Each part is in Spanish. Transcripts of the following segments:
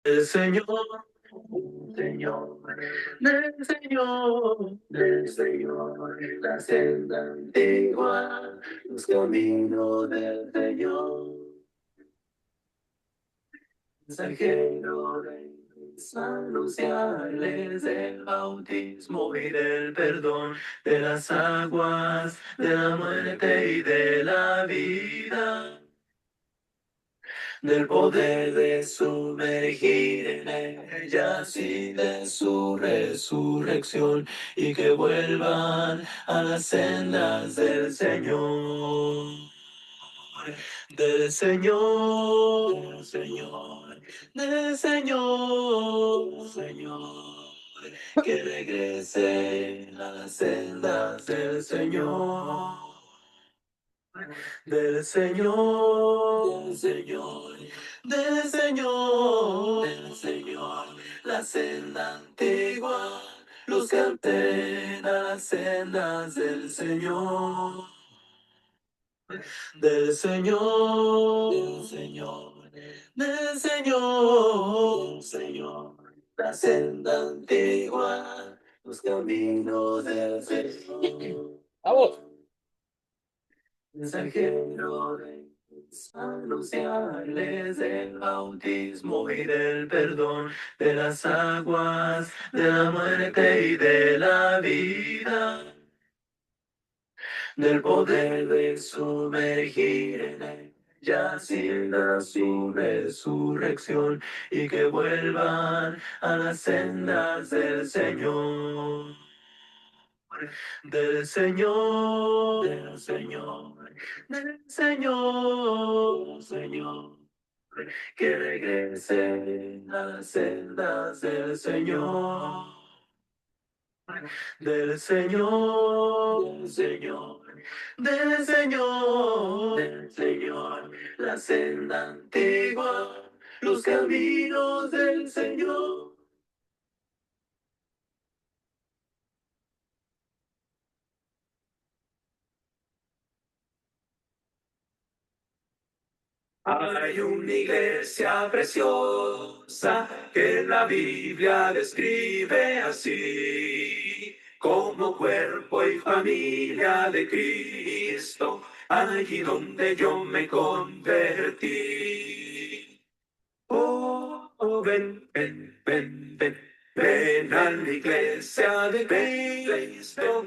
El Señor, Señor, del Señor, la senda antigua, los caminos del Señor. Mensajero de anunciarles el bautismo y del perdón de las aguas, de la muerte y de la vida, del poder de sumergir en ellas y de su resurrección, y que vuelvan a las sendas del Señor. Del Señor, Señor, del Señor, Señor, que regrese a las sendas del Señor. Del Señor, del Señor, del Señor, del Señor, la senda antigua, los que anten a las sendas del Señor. Del Señor, del Señor, del Señor, del Señor, la senda antigua, los caminos del Señor. ¡Vamos! Mensajero de anunciarles del bautismo y del perdón de las aguas, de la muerte y de la vida, del poder de sumergir en ellas y de su resurrección, y que vuelvan a las sendas del Señor. Del Señor, del Señor, del Señor, Señor, que regrese a las sendas del Señor. Del Señor, del Señor, del Señor, del Señor, la senda antigua, los caminos del Señor. Hay una iglesia preciosa que la Biblia describe así, como cuerpo y familia de Cristo, allí donde yo me convertí. Ven, ven, ven, ven, ven a la iglesia de Cristo.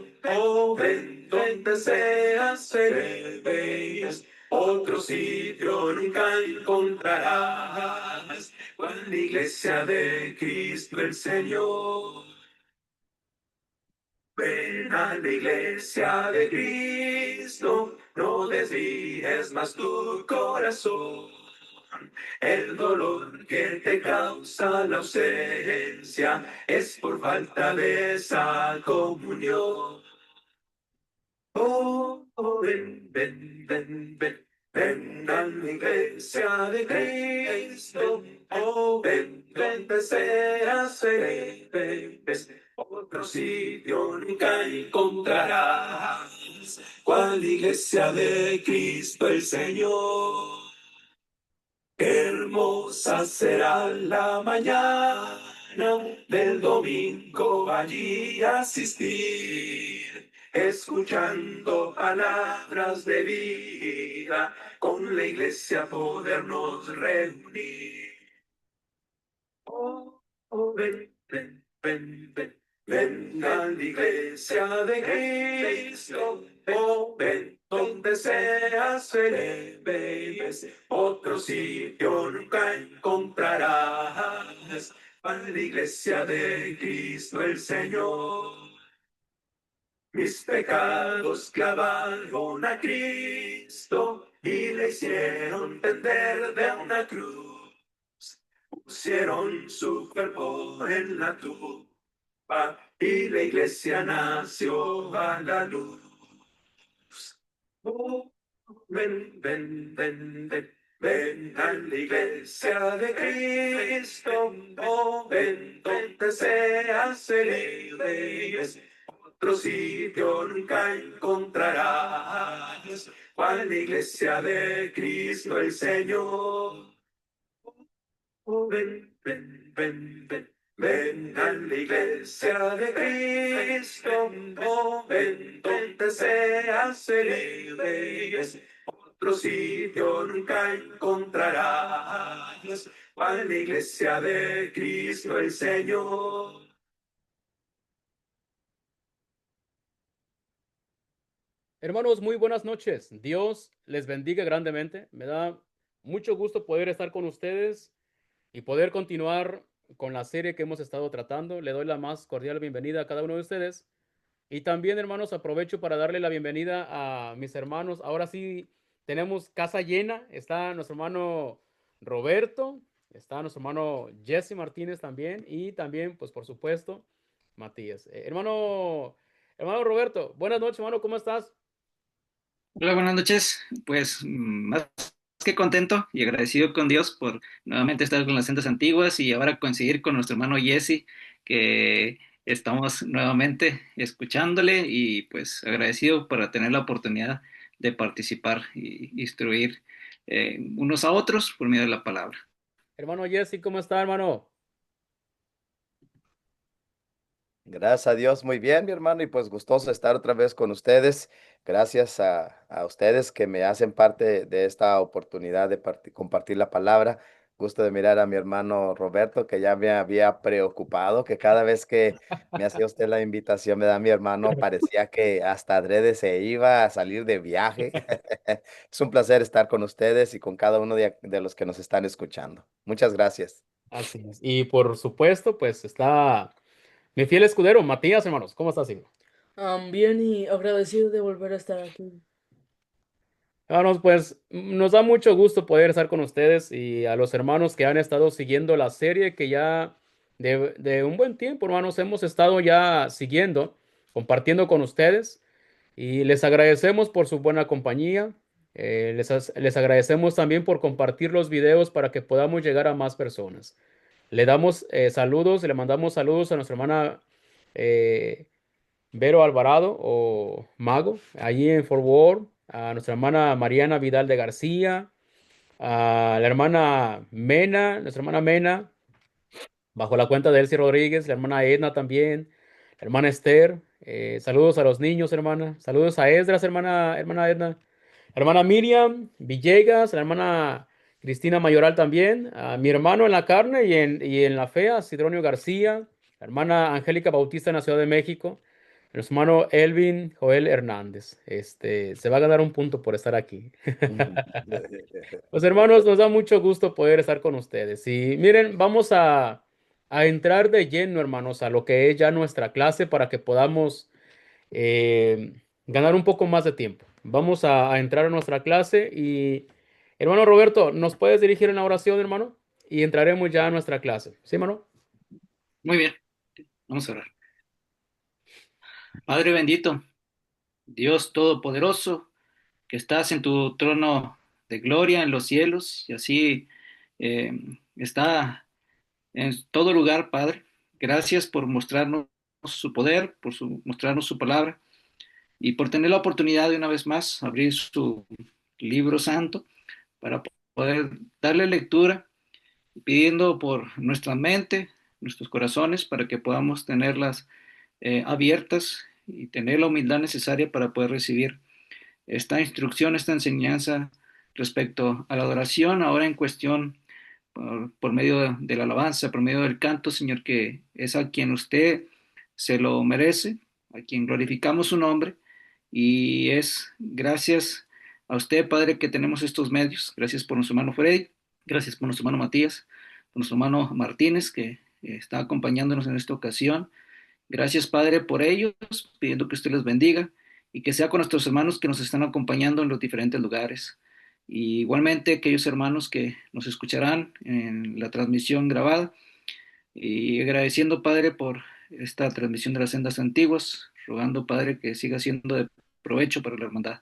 Ven, donde seas feliz. Otro sitio nunca encontrarás. Con la iglesia de Cristo el Señor. Ven a la iglesia de Cristo, no desvíes más tu corazón. El dolor que te causa la ausencia es por falta de esa comunión. Ven, ven, ven, ven, ven a la iglesia de Cristo. Ven, donde seas feliz. Otro sitio nunca encontrarás. ¿Cuál iglesia de Cristo el Señor? Qué hermosa será la mañana del domingo allí asistir, escuchando palabras de vida, con la iglesia podernos reunir. Ven, ven, ven, ven, ven a la iglesia de Cristo. Ven, donde seas feliz. Otro sitio nunca encontrarás. A la iglesia de Cristo el Señor. Mis pecados clavaron a Cristo y le hicieron tender de una cruz. Pusieron su cuerpo en la tumba y la iglesia nació a la luz. Ven, ven, ven, ven, ven a la iglesia de Cristo. Ven, donde seas feliz. Otro sitio nunca encontrarás. ¿Cuál la iglesia de Cristo el Señor? Ven, ven, ven, ven. Ven a la iglesia de Cristo, oh, ven donde seas feliz. Otro sitio nunca encontrarás. A la iglesia de Cristo el Señor. Hermanos, muy buenas noches. Dios les bendiga grandemente. Me da mucho gusto poder estar con ustedes y poder continuar con la serie que hemos estado tratando. Le doy la más cordial bienvenida a cada uno de ustedes. Y también, hermanos, aprovecho para darle la bienvenida a mis hermanos. Ahora sí tenemos casa llena. Está nuestro hermano Roberto, está nuestro hermano Jesse Martínez también y también, pues por supuesto, Matías. Hermano Roberto, buenas noches, hermano, ¿cómo estás? Hola, buenas noches. Pues más que contento y agradecido con Dios por nuevamente estar con las sendas antiguas y ahora coincidir con nuestro hermano Jesse, que estamos nuevamente escuchándole y pues agradecido por tener la oportunidad de participar y instruir unos a otros por medio de la palabra. Hermano Jesse, ¿cómo está, hermano? Gracias a Dios, muy bien, mi hermano, y pues gustoso estar otra vez con ustedes. Gracias a ustedes que me hacen parte de esta oportunidad de compartir la palabra. Gusto de mirar a mi hermano Roberto, que ya me había preocupado, que cada vez que me hacía usted la invitación, me da mi hermano, parecía que hasta adrede se iba a salir de viaje. Es un placer estar con ustedes y con cada uno de los que nos están escuchando. Muchas gracias. Así es. Y por supuesto, pues está mi fiel escudero, Matías, hermanos. ¿Cómo estás, hijo? Bien y agradecido de volver a estar aquí. Hermanos, pues nos da mucho gusto poder estar con ustedes y a los hermanos que han estado siguiendo la serie que ya de un buen tiempo, hermanos, hemos estado ya siguiendo, compartiendo con ustedes y les agradecemos por su buena compañía. Les agradecemos también por compartir los videos para que podamos llegar a más personas. Le damos saludos, le mandamos saludos a nuestra hermana eh, Vero Alvarado o Mago, allí en Fort Worth, a nuestra hermana Mariana Vidal de García, a la hermana Mena, nuestra hermana Mena, bajo la cuenta de Elsie Rodríguez, la hermana Edna también, la hermana Esther, saludos a los niños, hermana, saludos a Esdras, hermana Edna, la hermana Miriam Villegas, la hermana Cristina Mayoral también, a mi hermano en la carne y en la fe, a Sidronio García, la hermana Angélica Bautista en la Ciudad de México, nuestro hermano Elvin Joel Hernández. Se va a ganar un punto por estar aquí. Pues hermanos, nos da mucho gusto poder estar con ustedes. Y miren, vamos a entrar de lleno, hermanos, a lo que es ya nuestra clase para que podamos ganar un poco más de tiempo. Vamos a entrar a nuestra clase y, hermano Roberto, ¿nos puedes dirigir en la oración, hermano? Y entraremos ya a nuestra clase. ¿Sí, hermano? Muy bien, vamos a orar. Padre bendito, Dios todopoderoso, que estás en tu trono de gloria en los cielos y así eh, está en todo lugar, Padre. Gracias por mostrarnos su poder, mostrarnos su palabra y por tener la oportunidad de una vez más abrir su libro santo para poder darle lectura, pidiendo por nuestra mente, nuestros corazones, para que podamos tenerlas abiertas y tener la humildad necesaria para poder recibir esta instrucción, esta enseñanza respecto a la adoración, ahora en cuestión por medio de la alabanza, por medio del canto, Señor, que es a quien usted se lo merece, a quien glorificamos su nombre, y es gracias a usted, Padre, que tenemos estos medios. Gracias por nuestro hermano Freddy, gracias por nuestro hermano Matías, por nuestro hermano Martínez, que está acompañándonos en esta ocasión. Gracias, Padre, por ellos, pidiendo que usted les bendiga y que sea con nuestros hermanos que nos están acompañando en los diferentes lugares. Y igualmente aquellos hermanos que nos escucharán en la transmisión grabada. Y agradeciendo, Padre, por esta transmisión de las sendas antiguas, rogando, Padre, que siga siendo de provecho para la hermandad.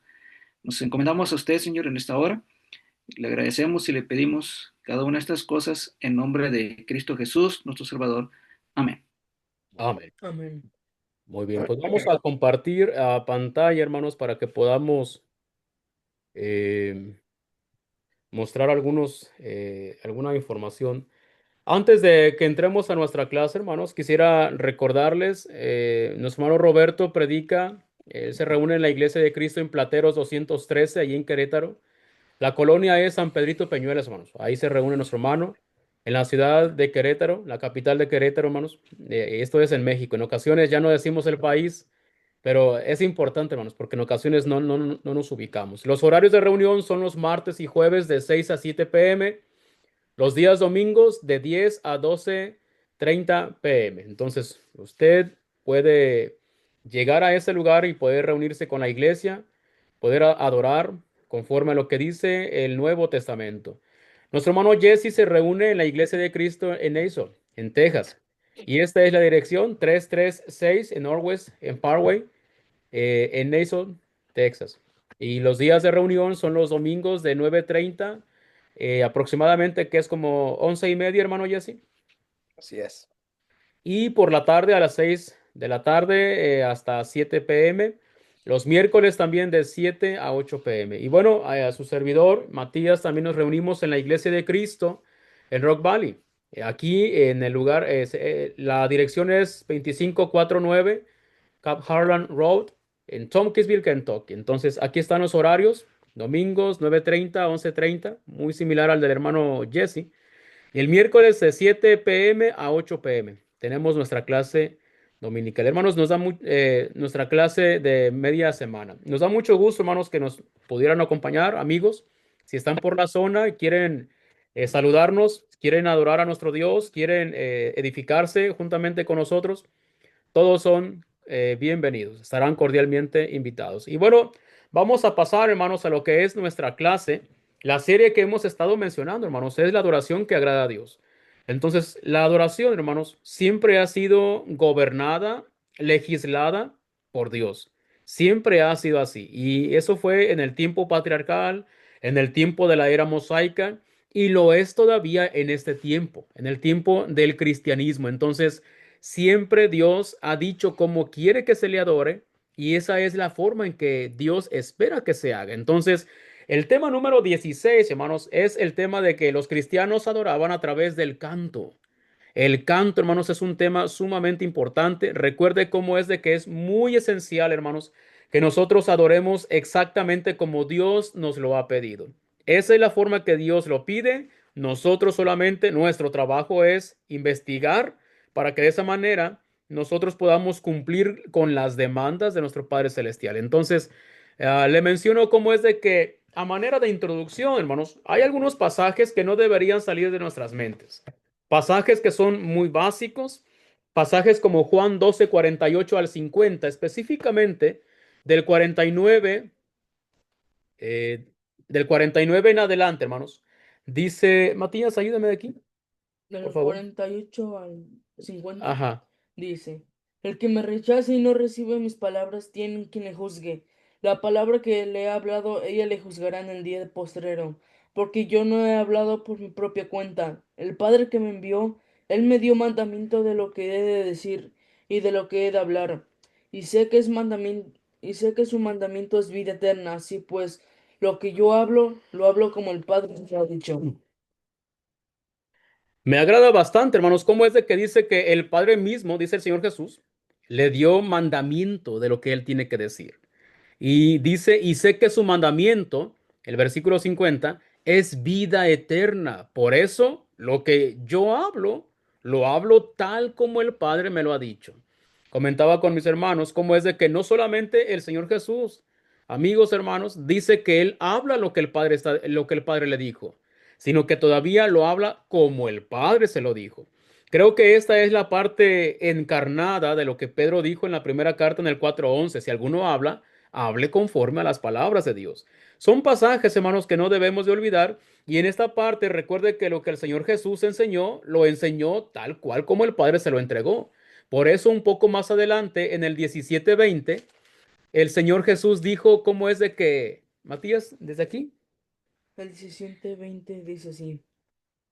Nos encomendamos a usted, Señor, en esta hora. Le agradecemos y le pedimos cada una de estas cosas en nombre de Cristo Jesús, nuestro Salvador. Amén. Amén. Amén. Muy bien, pues vamos a compartir a pantalla, hermanos, para que podamos eh, mostrar alguna información. Antes de que entremos a nuestra clase, hermanos, quisiera recordarles, nuestro hermano Roberto predica, él se reúne en la Iglesia de Cristo en Plateros 213, allí en Querétaro. La colonia es San Pedrito Peñuelas, hermanos. Ahí se reúne nuestro hermano en la ciudad de Querétaro, la capital de Querétaro, hermanos. Esto es en México. En ocasiones ya no decimos el país, pero es importante, hermanos, porque en ocasiones no nos ubicamos. Los horarios de reunión son los martes y jueves de 6 a 7 p.m., los días domingos de 10 a 12:30 p.m. Entonces, usted puede llegar a ese lugar y poder reunirse con la iglesia, poder adorar conforme a lo que dice el Nuevo Testamento. Nuestro hermano Jesse se reúne en la Iglesia de Cristo en Aso, en Texas. Y esta es la dirección 336 en Northwest, en Parkway, en Nason, Texas. Y los días de reunión son los domingos de 9:30 aproximadamente, que es como 11:30, hermano Jesse. Así es. Y por la tarde a las 6 de la tarde hasta 7 p.m. Los miércoles también de 7 a 8 p.m. Y bueno, a su servidor, Matías, también nos reunimos en la Iglesia de Cristo en Rock Valley. Aquí en el lugar, la dirección es 2549 Cap Harlan Road en Tompkinsville, Kentucky. Entonces, aquí están los horarios. Domingos 9:30 a 11:30, muy similar al del hermano Jesse. Y el miércoles de 7 p.m. a 8 p.m. tenemos nuestra clase dominical. Hermanos, nos da nuestra clase de media semana. Nos da mucho gusto, hermanos, que nos pudieran acompañar, amigos. Si están por la zona y quieren saludarnos, quieren adorar a nuestro Dios, quieren edificarse juntamente con nosotros, todos son bienvenidos, estarán cordialmente invitados. Y bueno, vamos a pasar, hermanos, a lo que es nuestra clase. La serie que hemos estado mencionando, hermanos, es la adoración que agrada a Dios. Entonces, la adoración, hermanos, siempre ha sido gobernada, legislada por Dios. Siempre ha sido así. Y eso fue en el tiempo patriarcal, en el tiempo de la era mosaica, y lo es todavía en este tiempo, en el tiempo del cristianismo. Entonces, siempre Dios ha dicho cómo quiere que se le adore y esa es la forma en que Dios espera que se haga. Entonces, el tema número 16, hermanos, es el tema de que los cristianos adoraban a través del canto. El canto, hermanos, es un tema sumamente importante. Recuerde cómo es de que es muy esencial, hermanos, que nosotros adoremos exactamente como Dios nos lo ha pedido. Esa es la forma que Dios lo pide. Nosotros solamente, nuestro trabajo es investigar para que de esa manera nosotros podamos cumplir con las demandas de nuestro Padre Celestial. Entonces, le menciono cómo es de que, a manera de introducción, hermanos, hay algunos pasajes que no deberían salir de nuestras mentes. Pasajes que son muy básicos, pasajes como Juan 12:48 al 50, específicamente del 49, eh, del 49 en adelante, hermanos. Dice, Matías, ayúdame de aquí, por Del favor. 48 al 50 Ajá. dice: El que me rechace y no recibe mis palabras tiene quien le juzgue. La palabra que le he hablado, ella le juzgará en el día postrero, porque yo no he hablado por mi propia cuenta. El Padre que me envió, él me dio mandamiento de lo que he de decir y de lo que he de hablar. Y sé que es mandamiento, y sé que su mandamiento es vida eterna. Así pues, lo que yo hablo, lo hablo como el Padre me ha dicho. Me agrada bastante, hermanos, cómo es de que dice que el Padre mismo, dice el Señor Jesús, le dio mandamiento de lo que él tiene que decir. Y dice, y sé que su mandamiento, el versículo 50 es vida eterna. Por eso, lo que yo hablo, lo hablo tal como el Padre me lo ha dicho. Comentaba con mis hermanos cómo es de que no solamente el Señor Jesús, amigos hermanos, dice que él habla lo que el Padre lo que el Padre le dijo, sino que todavía lo habla como el Padre se lo dijo. Creo que esta es la parte encarnada de lo que Pedro dijo en la primera carta en el 4:11. Si alguno habla, hable conforme a las palabras de Dios. Son pasajes, hermanos, que no debemos de olvidar. Y en esta parte recuerde que lo que el Señor Jesús enseñó, lo enseñó tal cual como el Padre se lo entregó. Por eso un poco más adelante, en el 17:20, el Señor Jesús dijo cómo es de que, Matías, desde aquí. El 17:20 dice así: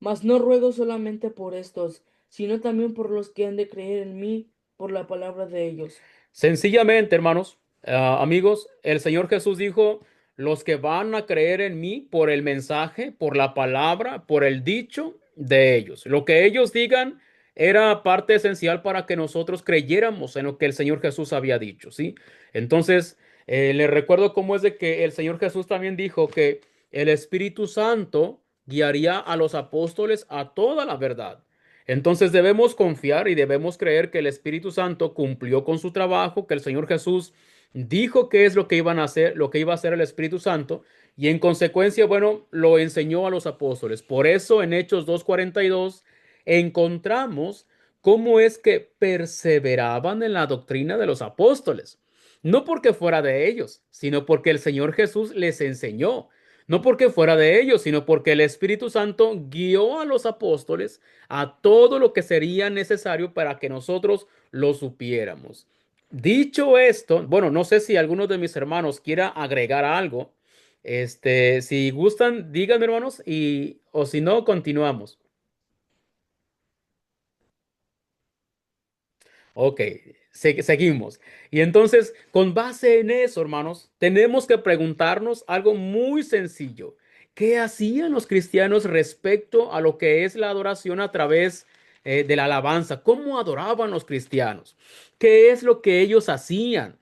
Mas no ruego solamente por estos, sino también por los que han de creer en mí por la palabra de ellos. Sencillamente, hermanos, amigos, el Señor Jesús dijo, los que van a creer en mí por el mensaje, por la palabra, por el dicho, de ellos. Lo que ellos digan era parte esencial para que nosotros creyéramos en lo que el Señor Jesús había dicho, ¿sí? Entonces, les recuerdo cómo es de que el Señor Jesús también dijo que el Espíritu Santo guiaría a los apóstoles a toda la verdad. Entonces debemos confiar y debemos creer que el Espíritu Santo cumplió con su trabajo, que el Señor Jesús dijo qué es lo que iban a hacer, lo que iba a hacer el Espíritu Santo, y en consecuencia, bueno, lo enseñó a los apóstoles. Por eso en Hechos 2:42 encontramos cómo es que perseveraban en la doctrina de los apóstoles. No porque fuera de ellos, sino porque el Señor Jesús les enseñó. No porque fuera de ellos, sino porque el Espíritu Santo guió a los apóstoles a todo lo que sería necesario para que nosotros lo supiéramos. Dicho esto, bueno, no sé si alguno de mis hermanos quiera agregar algo. Si gustan, díganme, hermanos, y o si no, continuamos. Ok, seguimos. Y entonces, con base en eso, hermanos, tenemos que preguntarnos algo muy sencillo. ¿Qué hacían los cristianos respecto a lo que es la adoración a través de la alabanza? ¿Cómo adoraban los cristianos? ¿Qué es lo que ellos hacían?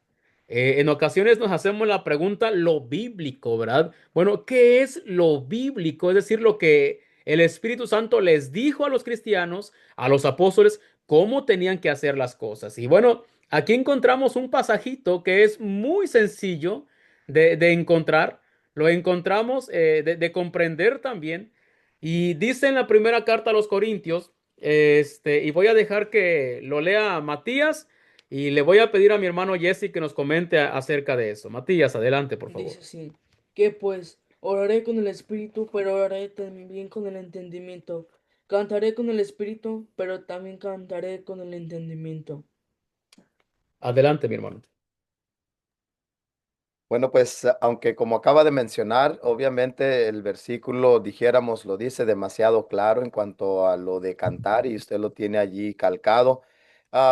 En ocasiones nos hacemos la pregunta, lo bíblico, ¿verdad? Bueno, ¿qué es lo bíblico? Es decir, lo que el Espíritu Santo les dijo a los cristianos, a los apóstoles, cómo tenían que hacer las cosas. Y bueno, aquí encontramos un pasajito que es muy sencillo de encontrar. Lo encontramos de comprender también. Y dice en la primera carta a los Corintios, y voy a dejar que lo lea Matías y le voy a pedir a mi hermano Jesse que nos comente acerca de eso. Matías, adelante, por favor. Dice así, que pues oraré con el espíritu, pero oraré también con el entendimiento. Cantaré con el espíritu, pero también cantaré con el entendimiento. Adelante, mi hermano. Bueno, pues aunque como acaba de mencionar, obviamente el versículo, dijéramos, lo dice demasiado claro en cuanto a lo de cantar y usted lo tiene allí calcado.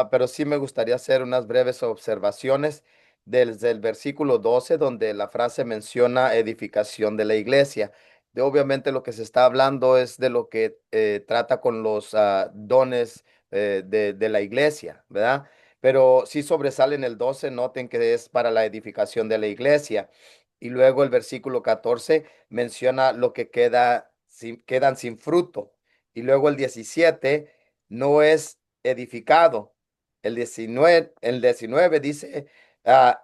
Pero sí me gustaría hacer unas breves observaciones desde el versículo 12, donde la frase menciona edificación de la iglesia. Obviamente lo que se está hablando es de lo que trata con los dones de la iglesia, ¿verdad? Pero sí sobresale en el 12, noten que es para la edificación de la iglesia. Y luego el versículo 14 menciona lo que quedan sin fruto. Y luego el 17 no es edificado. El 19 dice,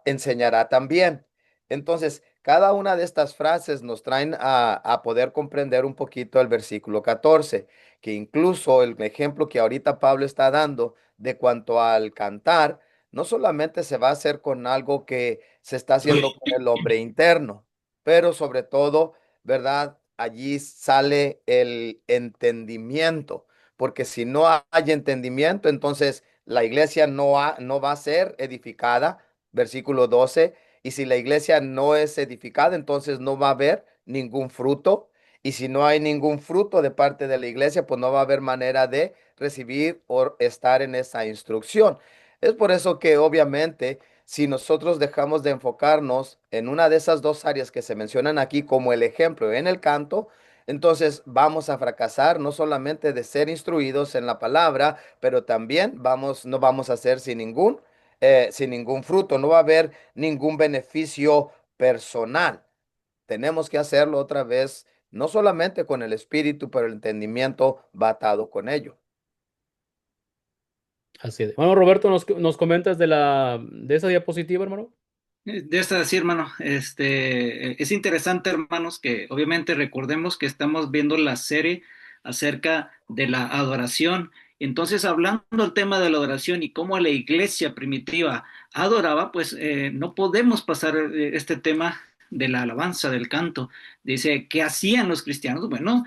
enseñará también. Entonces, cada una de estas frases nos traen a poder comprender un poquito el versículo 14, que incluso el ejemplo que ahorita Pablo está dando de cuanto al cantar, no solamente se va a hacer con algo que se está haciendo con el hombre interno, pero sobre todo, ¿verdad? Allí sale el entendimiento, porque si no hay entendimiento, entonces la iglesia no va a ser edificada, versículo 12, y si la iglesia no es edificada, entonces no va a haber ningún fruto. Y si no hay ningún fruto de parte de la iglesia, pues no va a haber manera de recibir o estar en esa instrucción. Es por eso que obviamente si nosotros dejamos de enfocarnos en una de esas dos áreas que se mencionan aquí como el ejemplo en el canto, entonces vamos a fracasar no solamente de ser instruidos en la palabra, pero también no vamos a ser sin ningún fruto, no va a haber ningún beneficio personal. Tenemos que hacerlo otra vez, no solamente con el espíritu, pero el entendimiento va atado con ello. Así es. Bueno, Roberto, nos comentas de esa diapositiva, hermano. De esta sí, hermano, es interesante, hermanos, que obviamente recordemos que estamos viendo la serie acerca de la adoración. Entonces, hablando del tema de la adoración y cómo la iglesia primitiva adoraba, pues no podemos pasar este tema de la alabanza, del canto. Dice, ¿qué hacían los cristianos? Bueno,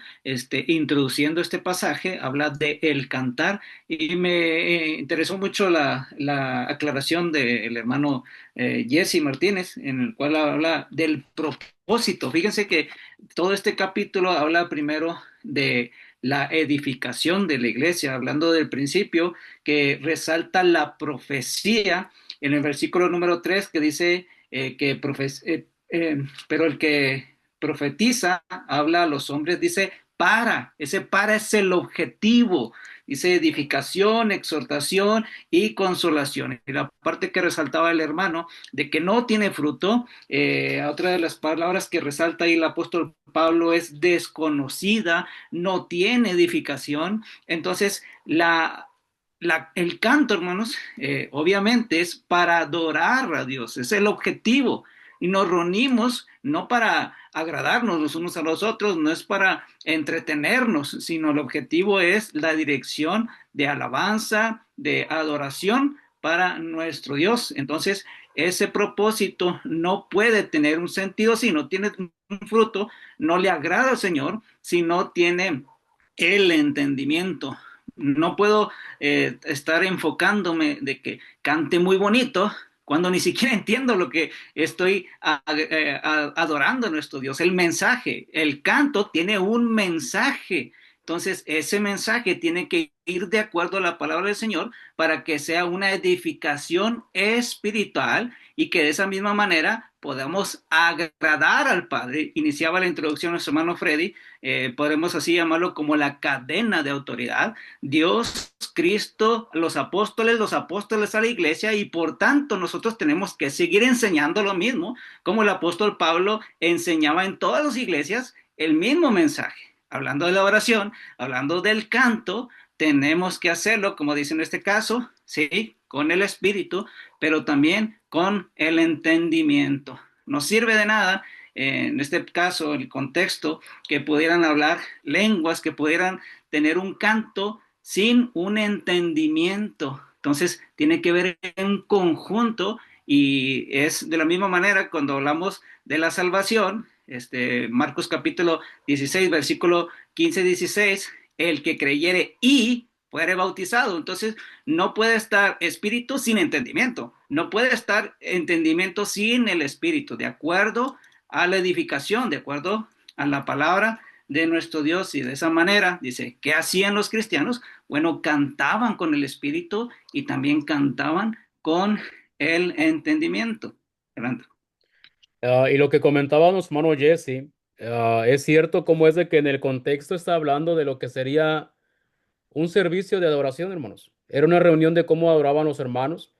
introduciendo este pasaje, habla de el cantar y me interesó mucho la aclaración del hermano Jesse Martínez, en el cual habla del propósito. Fíjense que todo este capítulo habla primero de la edificación de la iglesia, hablando del principio, que resalta la profecía en el versículo número 3 que dice pero el que profetiza habla a los hombres, dice ese para es el objetivo. Dice edificación, exhortación y consolación. Y la parte que resaltaba el hermano de que no tiene fruto, otra de las palabras que resalta ahí el apóstol Pablo es desconocida, no tiene edificación. Entonces, el canto, hermanos, obviamente es para adorar a Dios, es el objetivo. Y nos reunimos no para agradarnos los unos a los otros, no es para entretenernos, sino el objetivo es la dirección de alabanza, de adoración para nuestro Dios. Entonces, ese propósito no puede tener un sentido si no tiene un fruto, no le agrada al Señor, si no tiene el entendimiento. No puedo estar enfocándome de que cante muy bonito cuando ni siquiera entiendo lo que estoy adorando a nuestro Dios. El mensaje, el canto tiene un mensaje. Entonces, ese mensaje tiene que ir de acuerdo a la palabra del Señor para que sea una edificación espiritual y que de esa misma manera podamos agradar al Padre. Iniciaba la introducción nuestro hermano Freddy, podremos así llamarlo como la cadena de autoridad. Dios, Cristo, los apóstoles a la iglesia, y por tanto nosotros tenemos que seguir enseñando lo mismo, como el apóstol Pablo enseñaba en todas las iglesias el mismo mensaje. Hablando de la oración, hablando del canto, tenemos que hacerlo, como dice en este caso, sí, con el espíritu, pero también con el entendimiento. No sirve de nada, en este caso, el contexto, que pudieran hablar lenguas, que pudieran tener un canto sin un entendimiento. Entonces, tiene que ver en conjunto, y es de la misma manera cuando hablamos de la salvación, Marcos capítulo 16, versículo 15-16, el que creyere y fuere bautizado. Entonces, no puede estar espíritu sin entendimiento, no puede estar entendimiento sin el espíritu, de acuerdo a la edificación, de acuerdo a la palabra de nuestro Dios. Y de esa manera, dice, ¿qué hacían los cristianos? Bueno, cantaban con el espíritu y también cantaban con el entendimiento. Adelante. Y lo que comentaba nuestro hermano Jesse, es cierto como es de que en el contexto está hablando de lo que sería un servicio de adoración, hermanos. Era una reunión de cómo adoraban los hermanos.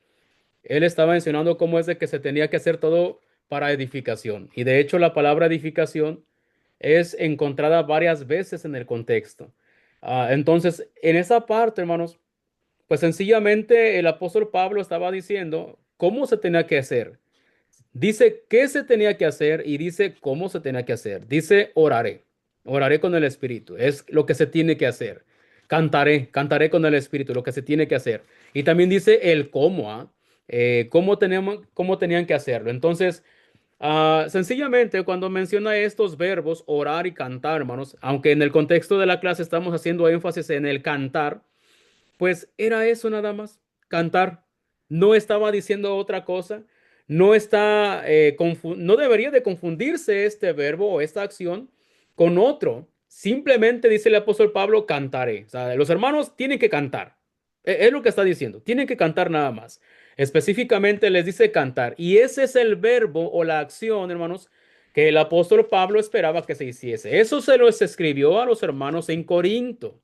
Él estaba mencionando cómo es de que se tenía que hacer todo para edificación. Y de hecho la palabra edificación es encontrada varias veces en el contexto. Entonces, en esa parte, hermanos, pues sencillamente el apóstol Pablo estaba diciendo cómo se tenía que hacer. Dice qué se tenía que hacer y dice cómo se tenía que hacer. Dice oraré, oraré con el Espíritu. Es lo que se tiene que hacer. Cantaré, cantaré con el Espíritu, lo que se tiene que hacer. Y también dice el cómo, cómo tenían que hacerlo. Entonces, sencillamente cuando menciona estos verbos, orar y cantar, hermanos, aunque en el contexto de la clase estamos haciendo énfasis en el cantar, pues era eso nada más, cantar. No estaba diciendo otra cosa. No está, no debería de confundirse este verbo o esta acción con otro. Simplemente dice el apóstol Pablo, cantaré. O sea, los hermanos tienen que cantar. Es lo que está diciendo. Tienen que cantar nada más. Específicamente les dice cantar. Y ese es el verbo o la acción, hermanos, que el apóstol Pablo esperaba que se hiciese. Eso se los escribió a los hermanos en Corinto.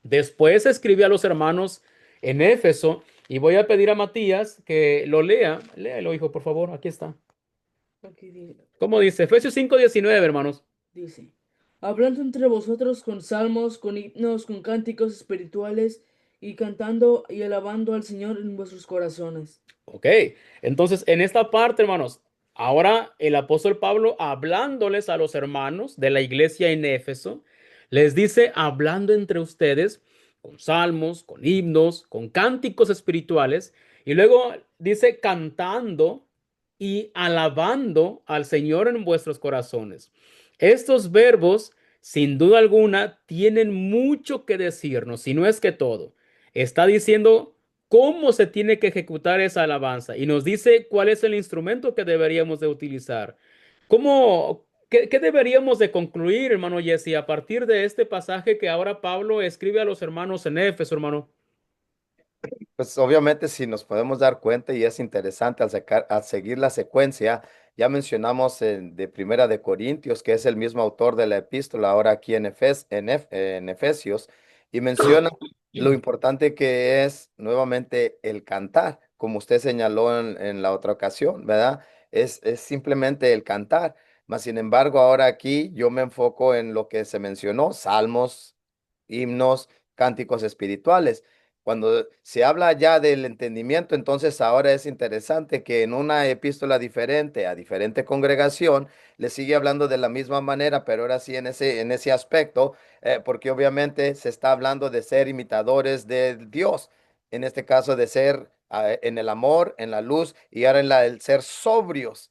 Después escribe a los hermanos en Éfeso y voy a pedir a Matías que lo lea. Léelo, hijo, por favor. Aquí está. Aquí ¿Cómo dice? Efesios 5:19, hermanos. dice, hablando entre vosotros con salmos, con himnos, con cánticos espirituales y cantando y alabando al Señor en vuestros corazones. Ok, entonces en esta parte, hermanos, ahora el apóstol Pablo hablándoles a los hermanos de la iglesia en Éfeso, les dice hablando entre ustedes con salmos, con himnos, con cánticos espirituales, y luego dice cantando y alabando al Señor en vuestros corazones. Estos verbos, sin duda alguna, tienen mucho que decirnos, si no es que todo. Está diciendo cómo se tiene que ejecutar esa alabanza y nos dice cuál es el instrumento que deberíamos de utilizar. ¿Qué deberíamos de concluir, hermano Jesse, a partir de este pasaje que ahora Pablo escribe a los hermanos en Éfeso, hermano? Pues obviamente si nos podemos dar cuenta y es interesante al seguir la secuencia, ya mencionamos de Primera de Corintios, que es el mismo autor de la epístola, ahora aquí en Efesios, y menciona lo importante que es nuevamente el cantar, como usted señaló en la otra ocasión, ¿verdad? Es simplemente el cantar. Mas, sin embargo, ahora aquí yo me enfoco en lo que se mencionó, salmos, himnos, cánticos espirituales. Cuando se habla ya del entendimiento, entonces ahora es interesante que en una epístola diferente, a diferente congregación, le sigue hablando de la misma manera, pero ahora sí en ese aspecto, porque obviamente se está hablando de ser imitadores de Dios, en este caso de ser en el amor, en la luz y ahora el ser sobrios.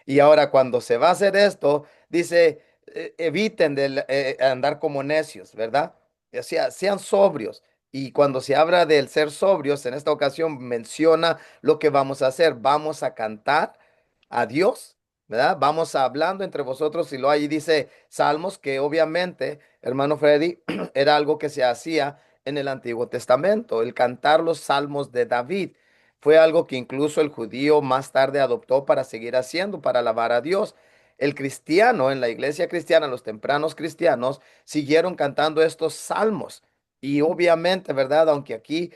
Y ahora cuando se va a hacer esto, dice, eviten de andar como necios, ¿verdad? O sea, sean sobrios. Y cuando se habla del ser sobrios, en esta ocasión menciona lo que vamos a hacer. Vamos a cantar a Dios, ¿verdad? Vamos hablando entre vosotros y lo ahí dice Salmos, que obviamente, hermano Freddy, era algo que se hacía en el Antiguo Testamento. El cantar los salmos de David fue algo que incluso el judío más tarde adoptó para seguir haciendo, para alabar a Dios. El cristiano, en la iglesia cristiana, los tempranos cristianos, siguieron cantando estos salmos. Y obviamente, ¿verdad? Aunque aquí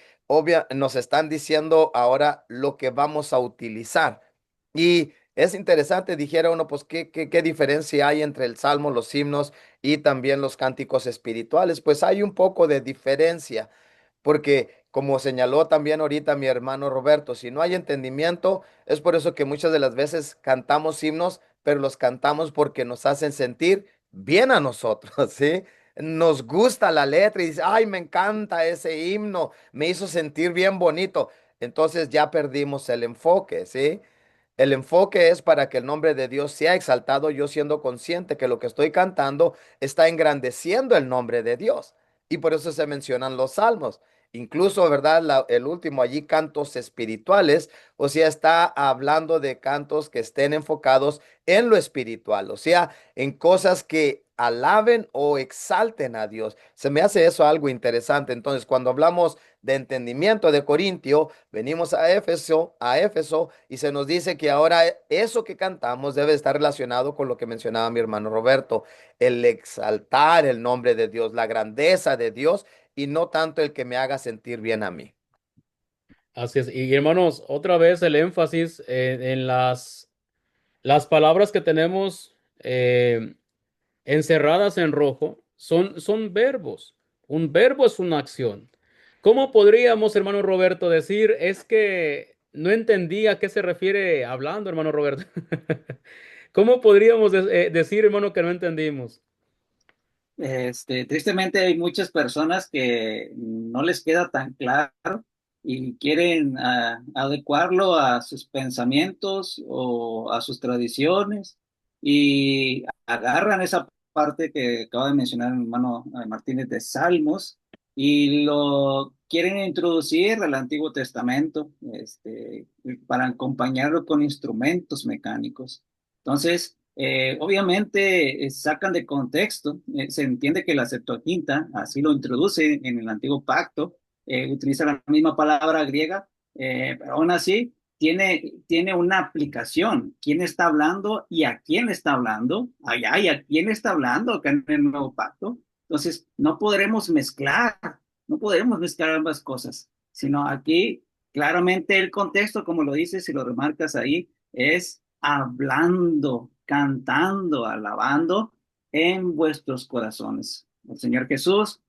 nos están diciendo ahora lo que vamos a utilizar. Y es interesante, dijera uno, pues, ¿qué diferencia hay entre el salmo, los himnos y también los cánticos espirituales? Pues hay un poco de diferencia, porque como señaló también ahorita mi hermano Roberto, si no hay entendimiento, es por eso que muchas de las veces cantamos himnos, pero los cantamos porque nos hacen sentir bien a nosotros, ¿sí? Nos gusta la letra y dice, ay, me encanta ese himno, me hizo sentir bien bonito. Entonces ya perdimos el enfoque, ¿sí? El enfoque es para que el nombre de Dios sea exaltado, yo siendo consciente que lo que estoy cantando está engrandeciendo el nombre de Dios. Y por eso se mencionan los salmos. Incluso, ¿verdad? El último allí, cantos espirituales, o sea, está hablando de cantos que estén enfocados en lo espiritual, o sea, en cosas que alaben o exalten a Dios. Se me hace eso algo interesante. Entonces, cuando hablamos de entendimiento de Corintio, venimos a Éfeso y se nos dice que ahora eso que cantamos debe estar relacionado con lo que mencionaba mi hermano Roberto, el exaltar el nombre de Dios, la grandeza de Dios y no tanto el que me haga sentir bien a mí. Así es. Y hermanos, otra vez el énfasis en las palabras que tenemos encerradas en rojo son verbos. Un verbo es una acción. ¿Cómo podríamos, hermano Roberto, decir es que no entendí a qué se refiere hablando, hermano Roberto? ¿Cómo podríamos decir, hermano, que no entendimos? Tristemente hay muchas personas que no les queda tan claro y quieren adecuarlo a sus pensamientos o a sus tradiciones y agarran esa parte que acaba de mencionar mi hermano Martínez de Salmos y lo quieren introducir al Antiguo Testamento, para acompañarlo con instrumentos mecánicos. Entonces, obviamente sacan de contexto, se entiende que la Septuaginta así lo introduce en el Antiguo Pacto, utiliza la misma palabra griega, pero aún así tiene una aplicación. ¿Quién está hablando y a quién está hablando? Allá y a quién está hablando acá en el Nuevo Pacto. Entonces, no podremos mezclar ambas cosas, sino aquí claramente el contexto, como lo dices y lo remarcas ahí, es hablando, cantando, alabando en vuestros corazones. El Señor Jesús,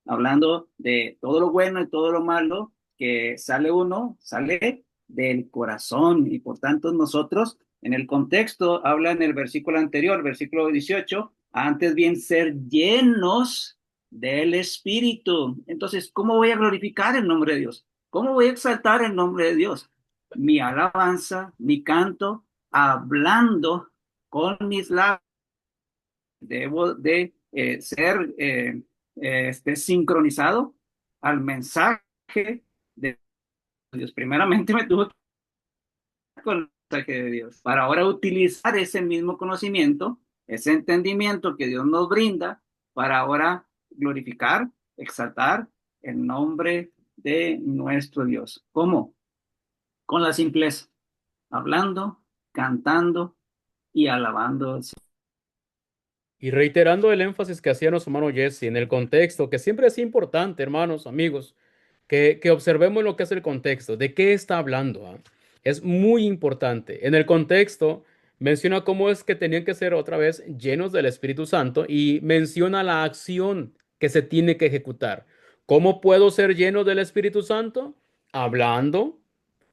hablando de todo lo bueno y todo lo malo que sale del corazón. Y por tanto nosotros, en el contexto, habla en el versículo anterior, versículo 18, antes bien ser llenos del Espíritu. Entonces, ¿cómo voy a glorificar el nombre de Dios? ¿Cómo voy a exaltar el nombre de Dios? Mi alabanza, mi canto, hablando con mis labios, debo de ser sincronizado al mensaje de Dios. Primeramente me tuve que con el mensaje de Dios para ahora utilizar ese mismo conocimiento, ese entendimiento que Dios nos brinda para ahora glorificar, exaltar el nombre de nuestro Dios. ¿Cómo? Con la simpleza, hablando, cantando y alabando. Y reiterando el énfasis que hacía nuestro hermano Jesse en el contexto, que siempre es importante, hermanos, amigos, que observemos lo que es el contexto, de qué está hablando. ¿Ah? Es muy importante. En el contexto menciona cómo es que tenían que ser otra vez llenos del Espíritu Santo y menciona la acción que se tiene que ejecutar. ¿Cómo puedo ser lleno del Espíritu Santo? Hablando,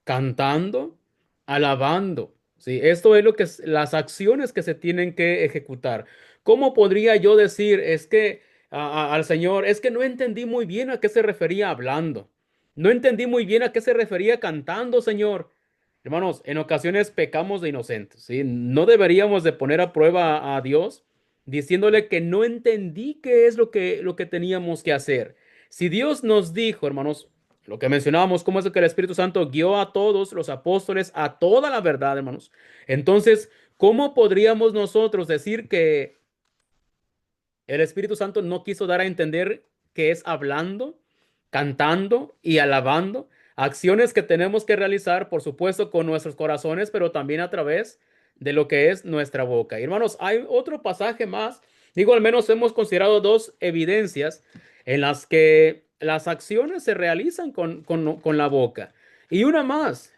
cantando, alabando. ¿Sí? Esto es lo que las acciones que se tienen que ejecutar. ¿Cómo podría yo decir es que al Señor, es que no entendí muy bien a qué se refería hablando? No entendí muy bien a qué se refería cantando, Señor. Hermanos, en ocasiones pecamos de inocentes, ¿sí? No deberíamos de poner a prueba a Dios diciéndole que no entendí qué es lo que teníamos que hacer. Si Dios nos dijo, hermanos, lo que mencionábamos, cómo es que el Espíritu Santo guió a todos los apóstoles a toda la verdad, hermanos. Entonces, ¿cómo podríamos nosotros decir que el Espíritu Santo no quiso dar a entender que es hablando, cantando y alabando? Acciones que tenemos que realizar, por supuesto, con nuestros corazones, pero también a través de lo que es nuestra boca. Y, hermanos, hay otro pasaje más. Digo, al menos hemos considerado dos evidencias en las que las acciones se realizan con la boca. Y una más,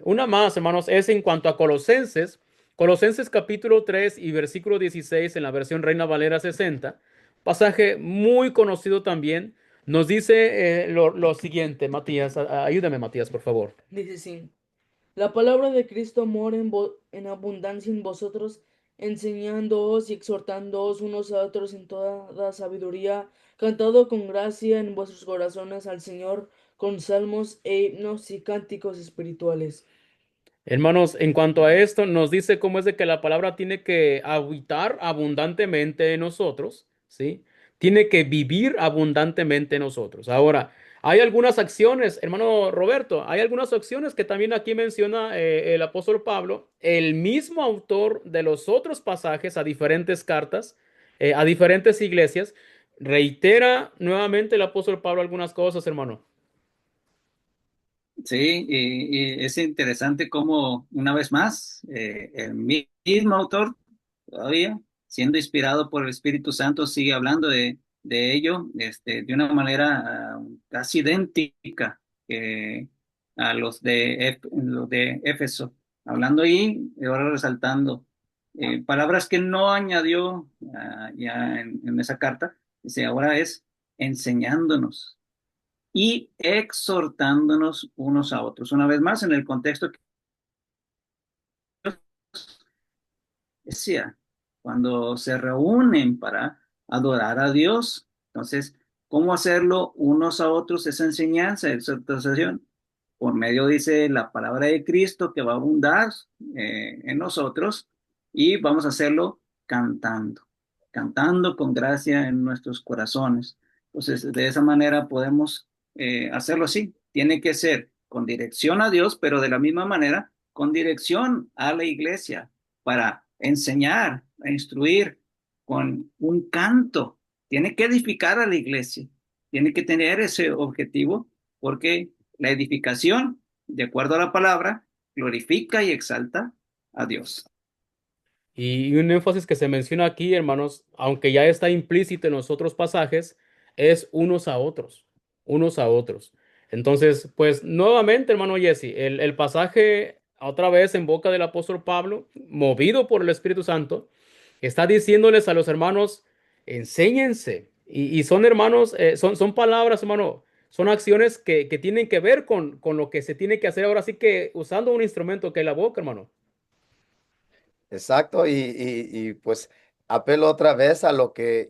hermanos, es en cuanto a Colosenses. Colosenses capítulo 3 y versículo 16 en la versión Reina Valera 60, pasaje muy conocido también, nos dice lo siguiente, Matías, ayúdame, Matías, por favor. Dice sí. La palabra de Cristo mora en abundancia en vosotros, enseñándoos y exhortándoos unos a otros en toda sabiduría, cantado con gracia en vuestros corazones al Señor con salmos e himnos y cánticos espirituales. Hermanos, en cuanto a esto, nos dice cómo es de que la palabra tiene que habitar abundantemente en nosotros, ¿sí? Tiene que vivir abundantemente en nosotros. Ahora, hay algunas acciones, hermano Roberto, hay algunas acciones que también aquí menciona el apóstol Pablo, el mismo autor de los otros pasajes a diferentes cartas, a diferentes iglesias, reitera nuevamente el apóstol Pablo algunas cosas, hermano. Sí, y es interesante cómo, una vez más, el mismo autor, todavía, siendo inspirado por el Espíritu Santo, sigue hablando de ello de una manera casi idéntica a los de Éfeso, hablando ahí y ahora resaltando palabras que no añadió ya en esa carta, dice, ahora es enseñándonos y exhortándonos unos a otros. Una vez más, en el contexto que decía, cuando se reúnen para adorar a Dios, entonces, ¿cómo hacerlo unos a otros? Esa enseñanza, exhortación, por medio, dice, la palabra de Cristo que va a abundar en nosotros y vamos a hacerlo cantando, cantando con gracia en nuestros corazones. Entonces, de esa manera podemos hacerlo así. Tiene que ser con dirección a Dios, pero de la misma manera con dirección a la iglesia para enseñar, a instruir con un canto. Tiene que edificar a la iglesia, tiene que tener ese objetivo porque la edificación, de acuerdo a la palabra, glorifica y exalta a Dios. Y un énfasis que se menciona aquí, hermanos, aunque ya está implícito en los otros pasajes, es unos a otros, unos a otros. Entonces, pues nuevamente, hermano Jesse, el pasaje otra vez en boca del apóstol Pablo, movido por el Espíritu Santo, está diciéndoles a los hermanos, enséñense. Y son hermanos, son palabras, hermano, son acciones que tienen que ver con lo que se tiene que hacer ahora sí que usando un instrumento que es la boca, hermano. Exacto, y, pues apelo otra vez a lo que,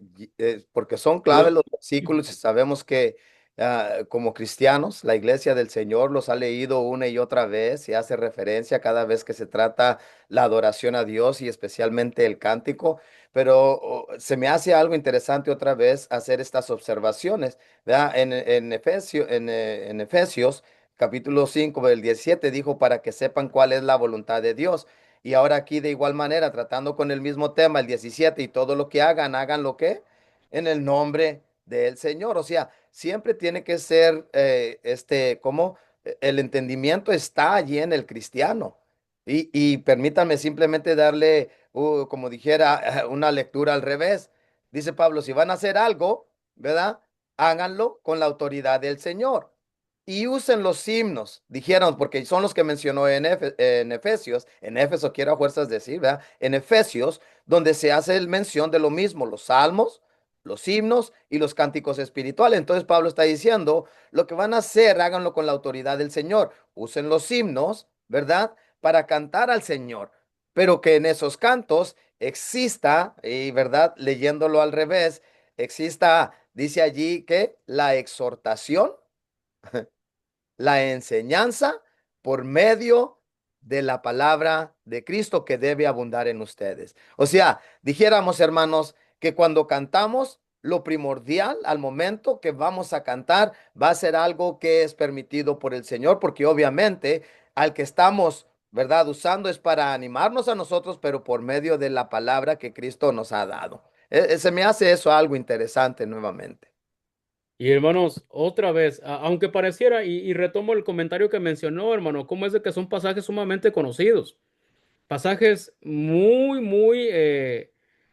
porque son claves los versículos y sabemos que como cristianos, la iglesia del Señor los ha leído una y otra vez y hace referencia cada vez que se trata la adoración a Dios y especialmente el cántico, pero se me hace algo interesante otra vez hacer estas observaciones, ¿verdad? En Efesios capítulo 5 del 17 dijo para que sepan cuál es la voluntad de Dios. Y ahora aquí de igual manera, tratando con el mismo tema, el 17 y todo lo que hagan, hagan lo que en el nombre del Señor. O sea, siempre tiene que ser, como el entendimiento está allí en el cristiano. Y permítanme simplemente darle, como dijera, una lectura al revés. Dice Pablo, si van a hacer algo, ¿verdad? Háganlo con la autoridad del Señor. Y usen los himnos, dijeron, porque son los que mencionó en Efesios, en Éfeso quiero a fuerzas decir, ¿verdad? En Efesios, donde se hace el mención de lo mismo, los salmos, los himnos y los cánticos espirituales. Entonces Pablo está diciendo, lo que van a hacer, háganlo con la autoridad del Señor. Usen los himnos, ¿verdad? Para cantar al Señor, pero que en esos cantos exista, y verdad, leyéndolo al revés, exista, dice allí que la exhortación, la enseñanza por medio de la palabra de Cristo que debe abundar en ustedes. O sea, dijéramos, hermanos, que cuando cantamos, lo primordial al momento que vamos a cantar va a ser algo que es permitido por el Señor, porque obviamente al que estamos, ¿verdad? Usando es para animarnos a nosotros, pero por medio de la palabra que Cristo nos ha dado. Se me hace eso algo interesante nuevamente. Y hermanos, otra vez, aunque pareciera, y retomo el comentario que mencionó, hermano, cómo es de que son pasajes sumamente conocidos, pasajes muy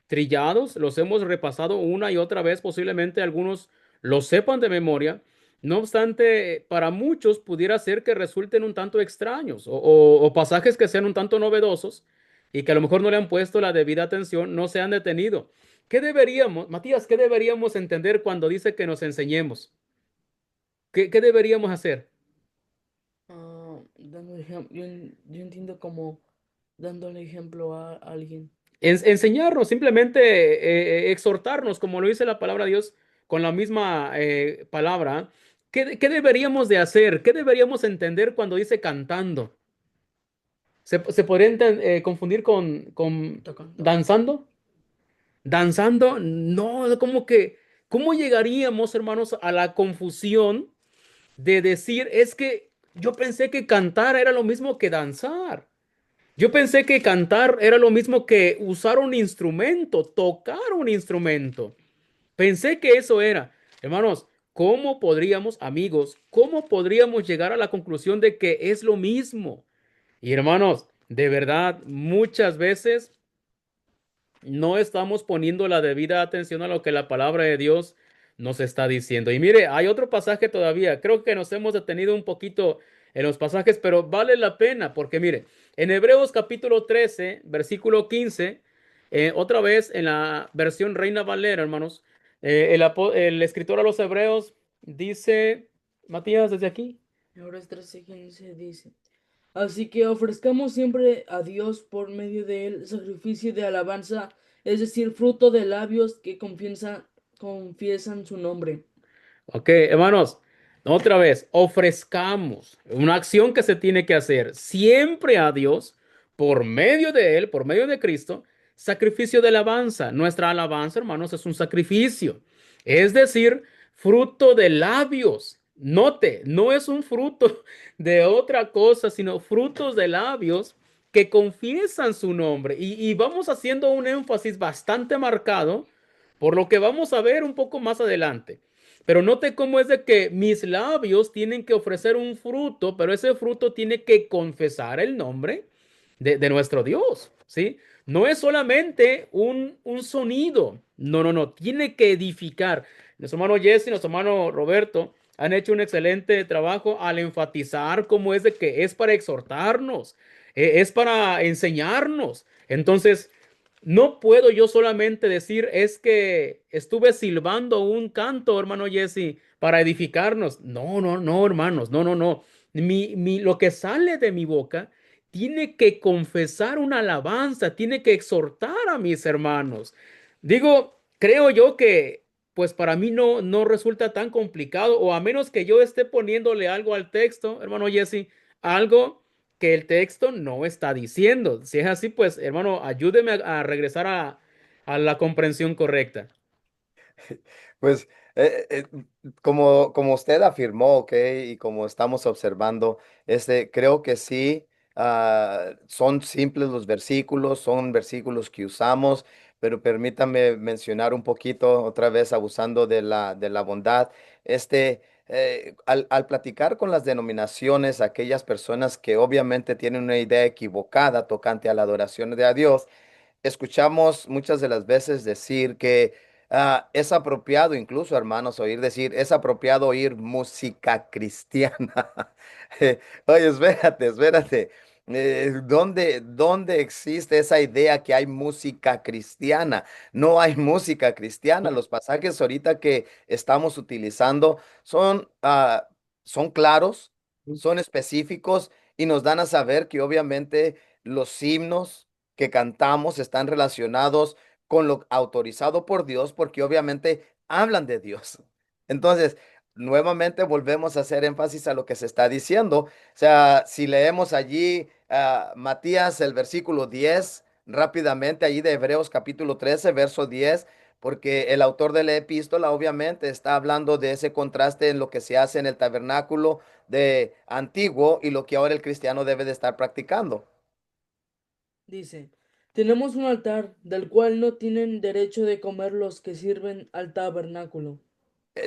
trillados, los hemos repasado una y otra vez, posiblemente algunos los sepan de memoria. No obstante, para muchos pudiera ser que resulten un tanto extraños o pasajes que sean un tanto novedosos y que a lo mejor no le han puesto la debida atención, no se han detenido. ¿Qué deberíamos, Matías, qué deberíamos entender cuando dice que nos enseñemos? ¿Qué deberíamos hacer? Yo entiendo como dándole ejemplo a alguien. Enseñarnos, simplemente exhortarnos, como lo dice la palabra de Dios con la misma palabra. ¿Qué deberíamos de hacer? ¿Qué deberíamos entender cuando dice cantando? ¿Se podría confundir con Tocando. danzando? Danzando, no, como que, ¿cómo llegaríamos, hermanos, a la confusión de decir, es que yo pensé que cantar era lo mismo que danzar? Yo pensé que cantar era lo mismo que usar un instrumento, tocar un instrumento. Pensé que eso era. Hermanos, ¿cómo podríamos, amigos, cómo podríamos llegar a la conclusión de que es lo mismo? Y hermanos, de verdad, muchas veces no estamos poniendo la debida atención a lo que la palabra de Dios nos está diciendo. Y mire, hay otro pasaje todavía. Creo que nos hemos detenido un poquito en los pasajes, pero vale la pena porque mire, en Hebreos capítulo 13, versículo 15, otra vez en la versión Reina Valera, hermanos, el escritor a los Hebreos dice, Matías, desde aquí. Ahora es 13:15 dice. Así que ofrezcamos siempre a Dios por medio de él sacrificio de alabanza, es decir, fruto de labios que confiesan su nombre. Ok, hermanos, otra vez, ofrezcamos una acción que se tiene que hacer siempre a Dios por medio de Él, por medio de Cristo, sacrificio de alabanza. Nuestra alabanza, hermanos, es un sacrificio, es decir, fruto de labios. Note, no es un fruto de otra cosa, sino frutos de labios que confiesan su nombre. Y vamos haciendo un énfasis bastante marcado por lo que vamos a ver un poco más adelante. Pero note cómo es de que mis labios tienen que ofrecer un fruto, pero ese fruto tiene que confesar el nombre de nuestro Dios, ¿sí? No es solamente un sonido, no, tiene que edificar. Nuestro hermano Jesse y nuestro hermano Roberto han hecho un excelente trabajo al enfatizar cómo es de que es para exhortarnos, es para enseñarnos. Entonces, no puedo yo solamente decir es que estuve silbando un canto, hermano Jesse, para edificarnos. No, hermanos, no. Lo que sale de mi boca tiene que confesar una alabanza, tiene que exhortar a mis hermanos. Digo, creo yo que pues para mí no resulta tan complicado, o a menos que yo esté poniéndole algo al texto, hermano Jesse, algo que el texto no está diciendo. Si es así, pues, hermano, ayúdeme a regresar a la comprensión correcta. Pues como usted afirmó, ¿ok? Y como estamos observando, creo que sí, son simples los versículos, son versículos que usamos, pero permítame mencionar un poquito, otra vez abusando de la bondad. Al platicar con las denominaciones, aquellas personas que obviamente tienen una idea equivocada tocante a la adoración de a Dios, escuchamos muchas de las veces decir que es apropiado, incluso hermanos, oír decir, es apropiado oír música cristiana. Oye, espérate. ¿Dónde existe esa idea que hay música cristiana? No hay música cristiana. Los pasajes ahorita que estamos utilizando son claros, son específicos y nos dan a saber que obviamente los himnos que cantamos están relacionados con lo autorizado por Dios, porque obviamente hablan de Dios. Entonces, nuevamente volvemos a hacer énfasis a lo que se está diciendo. O sea, si leemos allí, Matías, el versículo 10 rápidamente, allí de Hebreos capítulo 13 verso 10, porque el autor de la epístola obviamente está hablando de ese contraste en lo que se hace en el tabernáculo de antiguo y lo que ahora el cristiano debe de estar practicando. Dice, tenemos un altar del cual no tienen derecho de comer los que sirven al tabernáculo.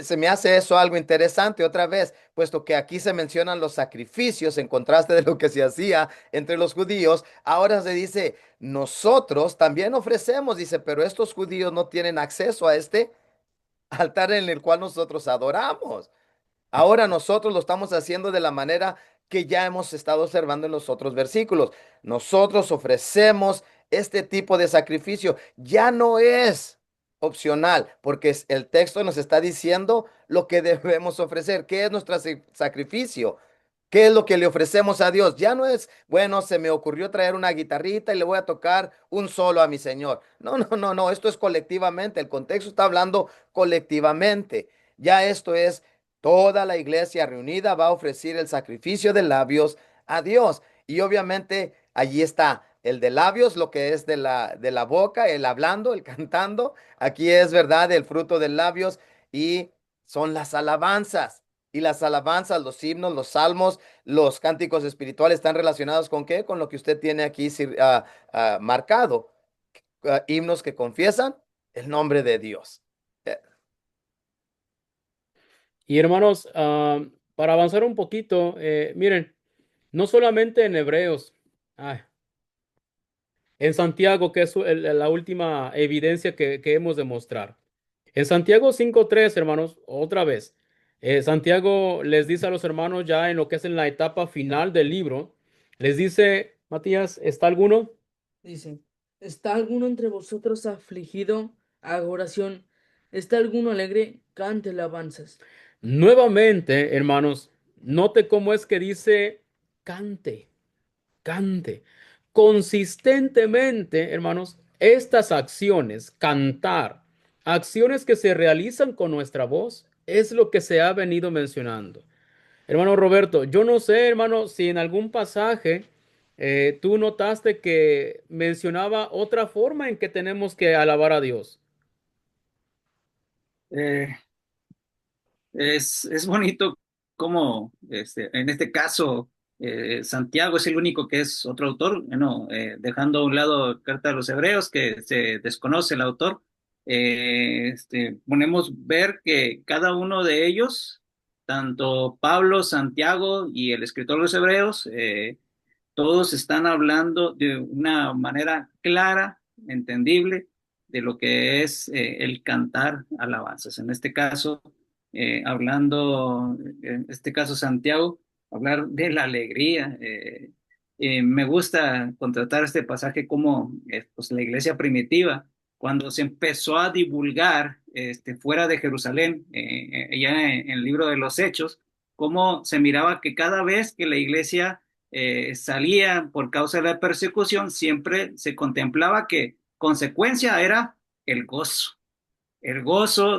Se me hace eso algo interesante otra vez, puesto que aquí se mencionan los sacrificios en contraste de lo que se hacía entre los judíos. Ahora se dice, nosotros también ofrecemos, dice, pero estos judíos no tienen acceso a este altar en el cual nosotros adoramos. Ahora nosotros lo estamos haciendo de la manera que ya hemos estado observando en los otros versículos. Nosotros ofrecemos este tipo de sacrificio. Ya no es opcional, porque el texto nos está diciendo lo que debemos ofrecer. ¿Qué es nuestro sacrificio? ¿Qué es lo que le ofrecemos a Dios? Ya no es, bueno, se me ocurrió traer una guitarrita y le voy a tocar un solo a mi Señor. No, esto es colectivamente. El contexto está hablando colectivamente. Ya esto es toda la iglesia reunida va a ofrecer el sacrificio de labios a Dios. Y obviamente allí está el de labios, lo que es de la boca, el hablando, el cantando. Aquí es verdad el fruto de labios y son las alabanzas. Y las alabanzas, los himnos, los salmos, los cánticos espirituales están relacionados con qué? Con lo que usted tiene aquí marcado. Himnos que confiesan el nombre de Dios. Y hermanos, para avanzar un poquito, miren, no solamente en Hebreos, ay, en Santiago, que es la última evidencia que hemos de mostrar. En Santiago 5:3, hermanos, otra vez, Santiago les dice a los hermanos ya en lo que es en la etapa final del libro, les dice, Matías, ¿está alguno? Dice, ¿está alguno entre vosotros afligido? Haga oración. ¿Está alguno alegre? Cante alabanzas. Nuevamente, hermanos, note cómo es que dice, cante. Cante. Consistentemente, hermanos, estas acciones, cantar, acciones que se realizan con nuestra voz, es lo que se ha venido mencionando. Hermano Roberto, yo no sé, hermano, si en algún pasaje tú notaste que mencionaba otra forma en que tenemos que alabar a Dios. Eh, es bonito como en este caso Santiago es el único que es otro autor, bueno, dejando a un lado Carta a los Hebreos, que se desconoce el autor, ponemos ver que cada uno de ellos, tanto Pablo, Santiago y el escritor de los Hebreos, todos están hablando de una manera clara, entendible, de lo que es el cantar alabanzas. En este caso, en este caso Santiago, hablar de la alegría. Me gusta contratar este pasaje como pues, la iglesia primitiva, cuando se empezó a divulgar fuera de Jerusalén, ya en el libro de los Hechos, cómo se miraba que cada vez que la iglesia salía por causa de la persecución, siempre se contemplaba que consecuencia era el gozo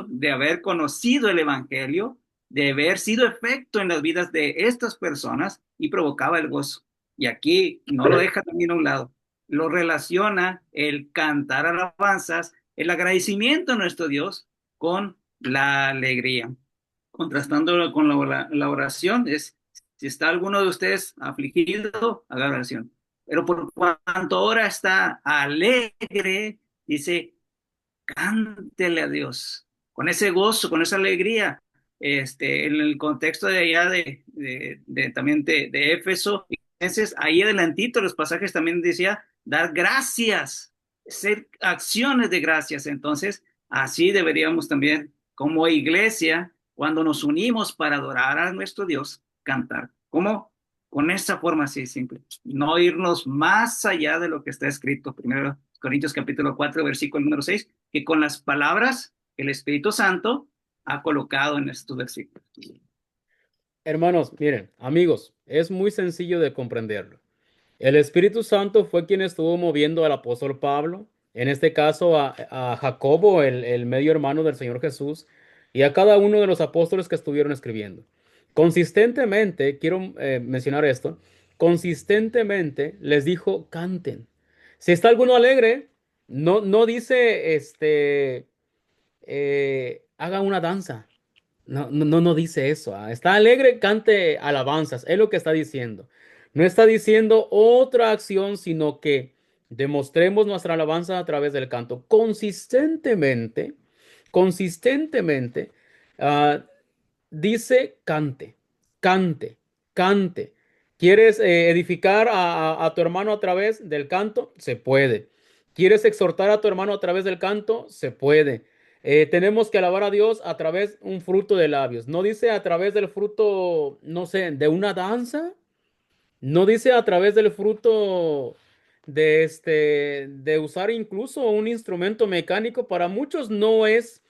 de haber conocido el Evangelio, de haber sido efecto en las vidas de estas personas y provocaba el gozo. Y aquí no lo deja también a un lado, lo relaciona el cantar alabanzas, el agradecimiento a nuestro Dios con la alegría. Contrastándolo con la oración, es si está alguno de ustedes afligido, haga oración. Pero por cuanto ahora está alegre, dice, cántele a Dios, con ese gozo, con esa alegría. en el contexto de allá también de Éfeso, entonces ahí adelantito los pasajes también decía dar gracias, hacer acciones de gracias. Entonces, así deberíamos también, como iglesia, cuando nos unimos para adorar a nuestro Dios, cantar. ¿Cómo? Con esa forma así simple. No irnos más allá de lo que está escrito. Primero Corintios capítulo 4, versículo número 6, que con las palabras que el Espíritu Santo ha colocado en estos versículos. Hermanos, miren, amigos, es muy sencillo de comprenderlo. El Espíritu Santo fue quien estuvo moviendo al apóstol Pablo, en este caso a Jacobo, el medio hermano del Señor Jesús, y a cada uno de los apóstoles que estuvieron escribiendo. Consistentemente, quiero mencionar esto, consistentemente les dijo, canten. Si está alguno alegre, no dice, haga una danza. No dice eso. Está alegre, cante alabanzas. Es lo que está diciendo. No está diciendo otra acción, sino que demostremos nuestra alabanza a través del canto. Consistentemente, ah, dice cante, cante, cante. ¿Quieres edificar a tu hermano a través del canto? Se puede. ¿Quieres exhortar a tu hermano a través del canto? Se puede. Tenemos que alabar a Dios a través un fruto de labios. No dice a través del fruto, no sé, de una danza. No dice a través del fruto de usar incluso un instrumento mecánico. Para muchos no es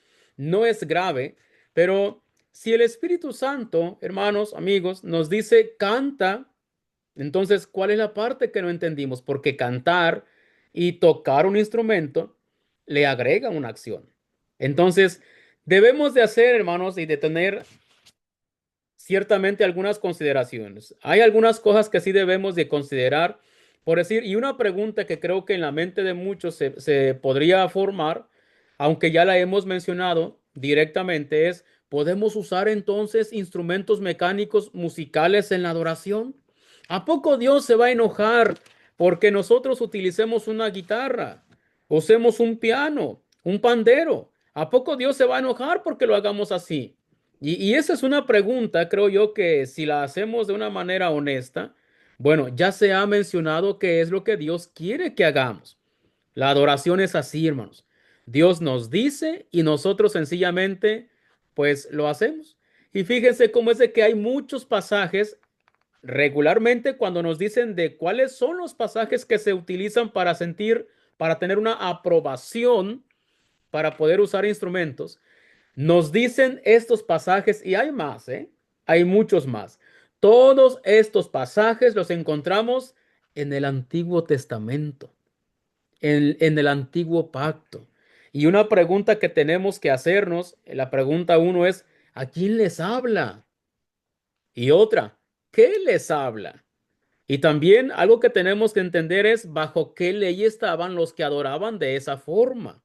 grave, pero si el Espíritu Santo, hermanos, amigos, nos dice canta, entonces, ¿cuál es la parte que no entendimos? Porque cantar y tocar un instrumento le agrega una acción. Entonces, debemos de hacer, hermanos, y de tener ciertamente algunas consideraciones. Hay algunas cosas que sí debemos de considerar, por decir, y una pregunta que creo que en la mente de muchos se podría formar, aunque ya la hemos mencionado directamente, es, ¿podemos usar entonces instrumentos mecánicos musicales en la adoración? ¿A poco Dios se va a enojar porque nosotros utilicemos una guitarra, usemos un piano, un pandero? ¿A poco Dios se va a enojar porque lo hagamos así? Y esa es una pregunta, creo yo, que si la hacemos de una manera honesta, bueno, ya se ha mencionado qué es lo que Dios quiere que hagamos. La adoración es así, hermanos. Dios nos dice y nosotros sencillamente, pues lo hacemos. Y fíjense cómo es de que hay muchos pasajes regularmente cuando nos dicen de cuáles son los pasajes que se utilizan para sentir, para tener una aprobación, para poder usar instrumentos. Nos dicen estos pasajes y hay más, ¿eh? Hay muchos más. Todos estos pasajes los encontramos en el Antiguo Testamento, en el Antiguo Pacto. Y una pregunta que tenemos que hacernos, la pregunta uno es, ¿a quién les habla? Y otra, ¿qué les habla? Y también algo que tenemos que entender es bajo qué ley estaban los que adoraban de esa forma.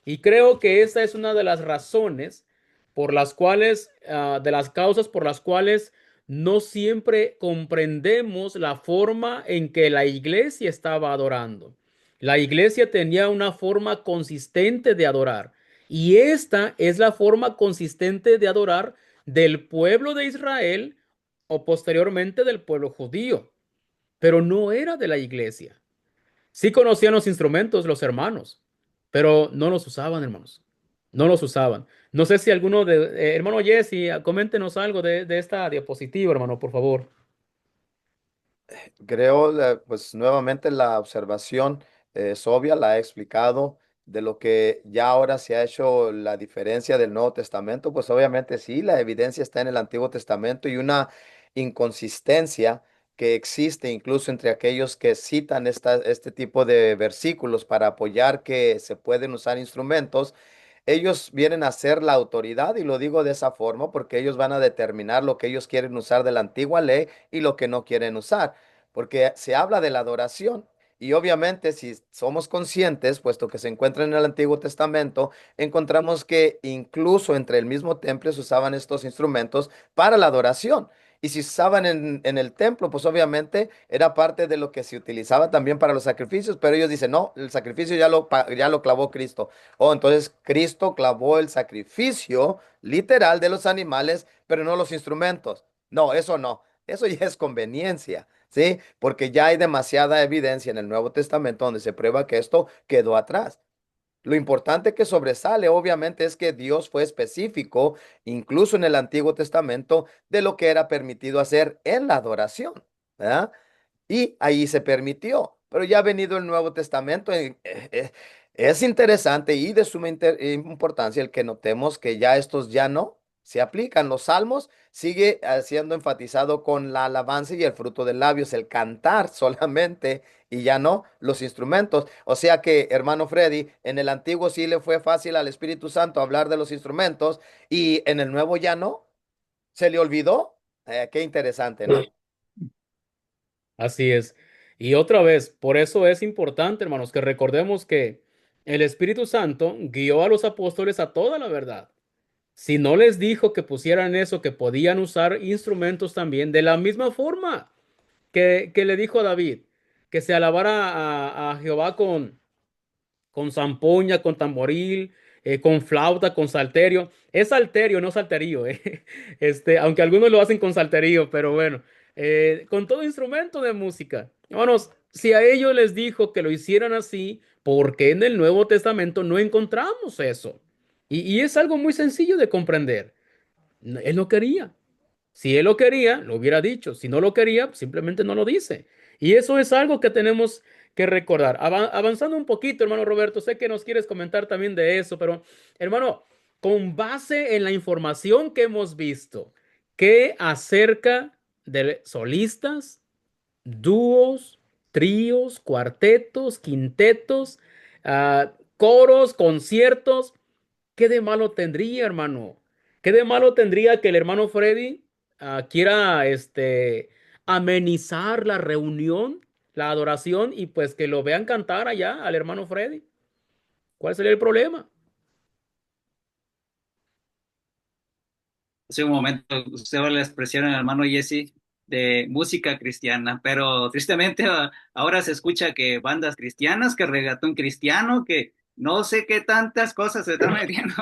Y creo que esa es una de las razones por las cuales, de las causas por las cuales no siempre comprendemos la forma en que la iglesia estaba adorando. La iglesia tenía una forma consistente de adorar. Y esta es la forma consistente de adorar del pueblo de Israel o posteriormente del pueblo judío, pero no era de la iglesia. Sí conocían los instrumentos, los hermanos, pero no los usaban, hermanos. No los usaban. No sé si alguno de, hermano Jesse, coméntenos algo de esta diapositiva, hermano, por favor. Creo, pues nuevamente la observación es obvia, la he explicado de lo que ya ahora se ha hecho la diferencia del Nuevo Testamento, pues obviamente sí, la evidencia está en el Antiguo Testamento y una inconsistencia que existe incluso entre aquellos que citan este tipo de versículos para apoyar que se pueden usar instrumentos. Ellos vienen a ser la autoridad y lo digo de esa forma porque ellos van a determinar lo que ellos quieren usar de la antigua ley y lo que no quieren usar, porque se habla de la adoración. Y obviamente si somos conscientes, puesto que se encuentra en el Antiguo Testamento, encontramos que incluso entre el mismo templo se usaban estos instrumentos para la adoración. Y si se usaban en el templo, pues obviamente era parte de lo que se utilizaba también para los sacrificios, pero ellos dicen, no, el sacrificio ya lo clavó Cristo. Oh, entonces Cristo clavó el sacrificio literal de los animales, pero no los instrumentos. No, eso no, eso ya es conveniencia. ¿Sí? Porque ya hay demasiada evidencia en el Nuevo Testamento donde se prueba que esto quedó atrás. Lo importante que sobresale, obviamente, es que Dios fue específico, incluso en el Antiguo Testamento, de lo que era permitido hacer en la adoración, ¿verdad? Y ahí se permitió. Pero ya ha venido el Nuevo Testamento. Es interesante y de suma importancia el que notemos que ya estos ya no se aplican. Los salmos sigue siendo enfatizado con la alabanza y el fruto de labios, el cantar solamente y ya no los instrumentos. O sea que, hermano Freddy, en el antiguo sí le fue fácil al Espíritu Santo hablar de los instrumentos y en el nuevo ya no. ¿Se le olvidó? Qué interesante, ¿no? Así es. Y otra vez, por eso es importante, hermanos, que recordemos que el Espíritu Santo guió a los apóstoles a toda la verdad. Si no les dijo que pusieran eso, que podían usar instrumentos también, de la misma forma que le dijo a David, que se alabara a Jehová con zampoña, con tamboril, con flauta, con salterio. Es salterio, no salterio, eh. Aunque algunos lo hacen con salterio, pero bueno, con todo instrumento de música. Hermanos, si a ellos les dijo que lo hicieran así, ¿por qué en el Nuevo Testamento no encontramos eso? Y es algo muy sencillo de comprender. Él no quería. Si él lo quería, lo hubiera dicho. Si no lo quería, simplemente no lo dice. Y eso es algo que tenemos que recordar. Avanzando un poquito, hermano Roberto, sé que nos quieres comentar también de eso, pero hermano, con base en la información que hemos visto, ¿qué acerca de solistas, dúos, tríos, cuartetos, quintetos, coros, conciertos? ¿Qué de malo tendría, hermano? ¿Qué de malo tendría que el hermano Freddy quiera amenizar la reunión, la adoración y pues que lo vean cantar allá al hermano Freddy? ¿Cuál sería el problema? Hace un momento usted le expresaron al hermano Jesse de música cristiana, pero tristemente ahora se escucha que bandas cristianas, que reggaetón cristiano, que no sé qué tantas cosas se están metiendo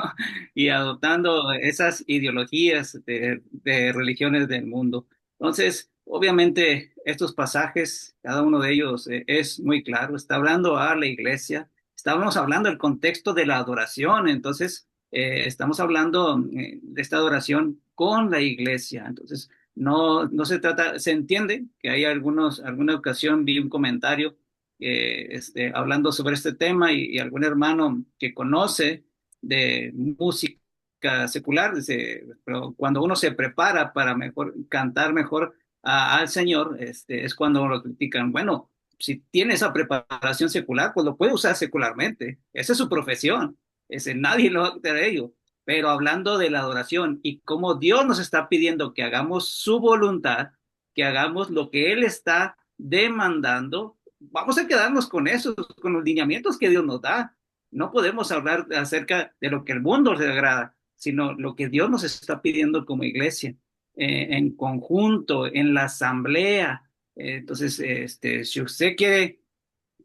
y adoptando esas ideologías de religiones del mundo. Entonces, obviamente, estos pasajes, cada uno de ellos es muy claro, está hablando a la iglesia, estábamos hablando del contexto de la adoración, entonces estamos hablando de esta adoración con la iglesia. Entonces, no se trata, se entiende que hay alguna ocasión vi un comentario hablando sobre este tema y algún hermano que conoce de música secular, dice, pero cuando uno se prepara para mejor cantar mejor al Señor, es cuando lo critican. Bueno, si tiene esa preparación secular, pues lo puede usar secularmente. Esa es su profesión. Nadie lo va a quitar a ello. Pero hablando de la adoración y cómo Dios nos está pidiendo que hagamos su voluntad, que hagamos lo que Él está demandando, vamos a quedarnos con eso, con los lineamientos que Dios nos da. No podemos hablar acerca de lo que el mundo le agrada, sino lo que Dios nos está pidiendo como iglesia, en conjunto, en la asamblea. Entonces, si usted quiere